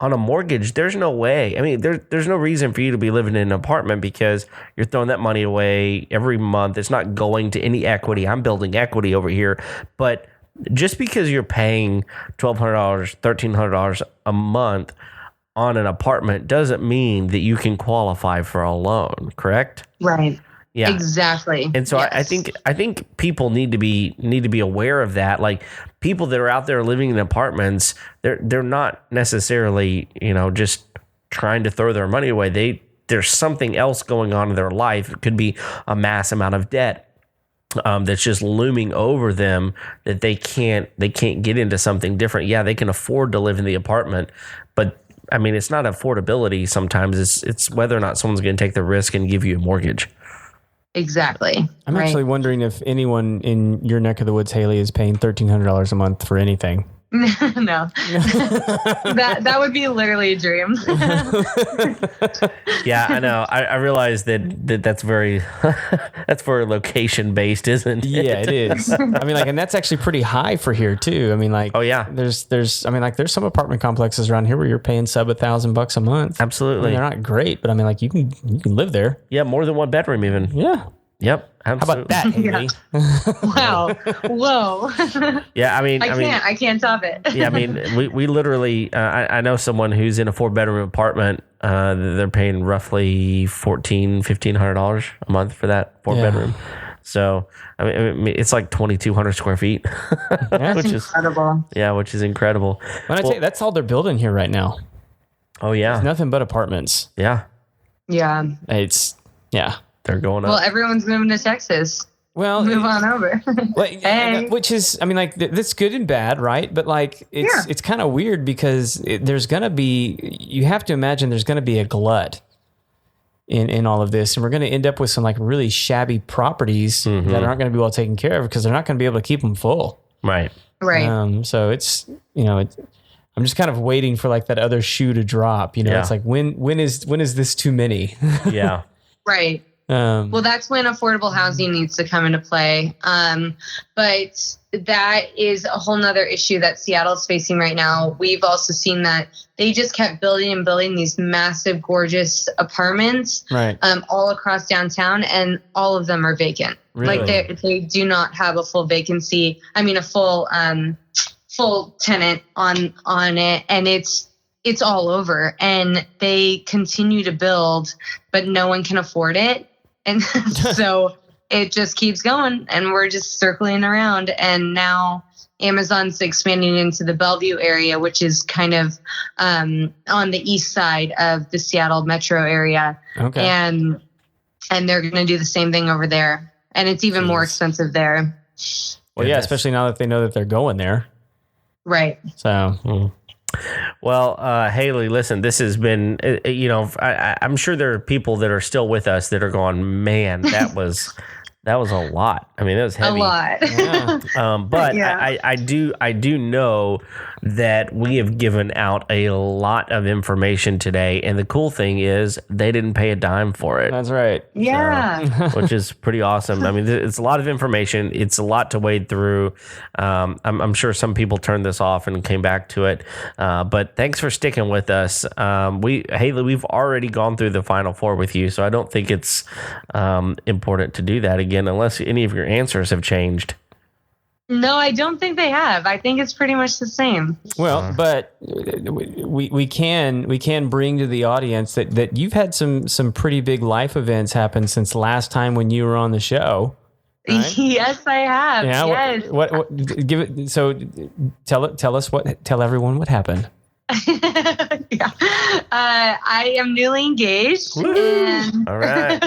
on a mortgage." There's no way. I mean, there's no reason for you to be living in an apartment, because you're throwing that money away every month. It's not going to any equity. I'm building equity over here. But just because you're paying $1,200, $1,300 a month on an apartment doesn't mean that you can qualify for a loan, correct? Right. Yeah, exactly. And so I think people need to be aware of that. Like, people that are out there living in apartments, they're not necessarily just trying to throw their money away. There's something else going on in their life. It could be a mass amount of debt that's just looming over them, that they can't get into something different. Yeah, they can afford to live in the apartment, but I mean, it's not affordability. Sometimes it's whether or not someone's going to take the risk and give you a mortgage. Exactly. I'm actually wondering if anyone in your neck of the woods, Haley, is paying $1,300 a month for anything. No, that would be literally a dream. Yeah, I know. I realize that's very that's very location based, isn't it? Yeah, it is. I mean, like, and that's actually pretty high for here too. I mean, like, Oh, yeah. there's I mean, like, there's some apartment complexes around here where you're paying sub $1,000 a month. Absolutely. I mean, they're not great, but I mean, like, you can live there. Yeah, more than one bedroom even. Yeah. Yep. How Absolutely. about that, Haley? Wow. Whoa. Yeah, I mean, I can't top it. yeah, I mean, we literally, I know someone who's in a 4-bedroom apartment. They're paying roughly $1,500 a month for that 4-bedroom. So, I mean, it's like 2,200 square feet, which is incredible. Yeah, which is incredible. When I tell you, that's all they're building here right now. Oh yeah, It's nothing but apartments. yeah, Yeah. they're going up. Well, everyone's moving to Texas. Well, Move on over. Hey. Which is, I mean, like, that's good and bad, right? But like, it's kind of weird because there's gonna be, you have to imagine there's gonna be a glut in all of this, and we're gonna end up with some like really shabby properties that aren't gonna be well taken care of because they're not gonna be able to keep them full. Right. Right. So it's, I'm just kind of waiting for like that other shoe to drop. Yeah. It's like when is this too many? Yeah. Right. Well, that's when affordable housing needs to come into play. But that is a whole nother issue that Seattle's facing right now. We've also seen that they just kept building and building these massive, gorgeous apartments Right. all across downtown, and all of them are vacant. Really? Like they do not have a full vacancy. I mean, a full tenant on it, and it's all over. And they continue to build, but no one can afford it. And so it just keeps going, and we're just circling around. And now Amazon's expanding into the Bellevue area, which is kind of on the east side of the Seattle metro area. Okay. And they're going to do the same thing over there. And it's even more expensive there. Well, yeah, especially now that they know that they're going there. Right. So, Well, Haley, listen, this has been, I'm sure there are people that are still with us that are going, man, that was a lot. I mean, that was heavy. A lot. yeah. But Yeah. I do know that we have given out a lot of information today, and the cool thing is they didn't pay a dime for it. That's right. Yeah. Which is pretty awesome. I mean, it's a lot of information. It's a lot to wade through. I'm sure some people turned this off and came back to it. But thanks for sticking with us. Haley, we've already gone through the Final Four with you, so I don't think it's important to do that again unless any of your answers have changed. No, I don't think they have. I think it's pretty much the same. Well, but we can bring to the audience that you've had some pretty big life events happen since last time when you were on the show. Right? Yes, I have. Yeah. Yes. What give it? So tell everyone what happened. Yeah. I am newly engaged. And All right.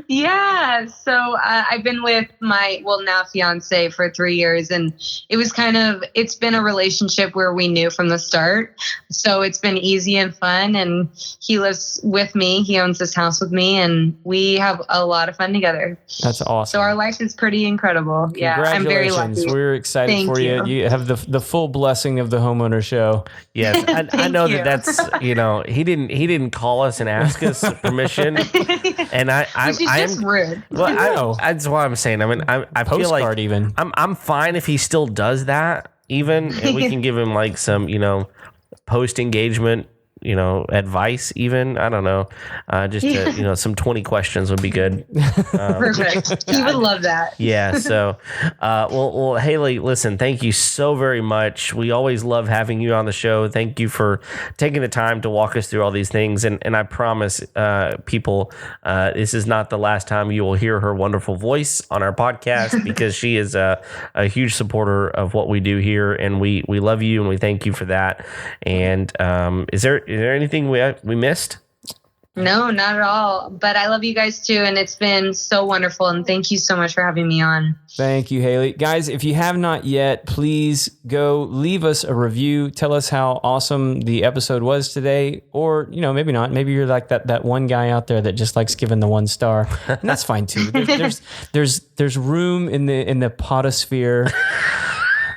yeah. So I've been with my, now fiance for 3 years, and it's been a relationship where we knew from the start. So it's been easy and fun, and he lives with me. He owns this house with me, and we have a lot of fun together. That's awesome. So our life is pretty incredible. Yeah. I'm very lucky. We're excited Thank for you. you. You have the full blessing of the homeowner show. Yes, I know you. that's he didn't call us and ask us permission, and Which is just rude. Well, I know. that's what I'm saying. I mean, I feel like Postcard even. I'm fine if he still does that, even, and we can give him like some post engagement advice. Even I don't know, just to, some 20 questions would be good. Perfect. He would love that. Yeah. So, well, Haley, listen, thank you so very much. We always love having you on the show. Thank you for taking the time to walk us through all these things. And I promise people, this is not the last time you will hear her wonderful voice on our podcast because she is a huge supporter of what we do here. And we love you and we thank you for that. And is there anything we missed? No, not at all. But I love you guys too. And it's been so wonderful. And thank you so much for having me on. Thank you, Haley. Guys, if you have not yet, please go leave us a review. Tell us how awesome the episode was today. Or, maybe not. Maybe you're like that one guy out there that just likes giving the 1 star. And that's fine too. There's room in the potosphere.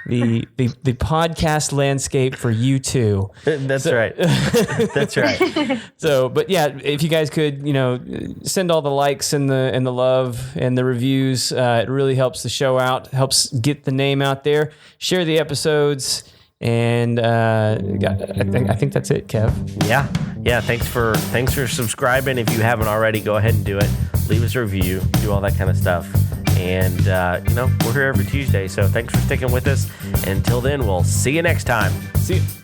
the podcast landscape for you two. That's right. That's right. So, but yeah, if you guys could, send all the likes and the love and the reviews, it really helps the show out, helps get the name out there. Share the episodes, and I think that's it, Kev. Yeah. Thanks for subscribing. If you haven't already, go ahead and do it. Leave us a review. Do all that kind of stuff. And we're here every Tuesday. So thanks for sticking with us. Until then, we'll see you next time. See you.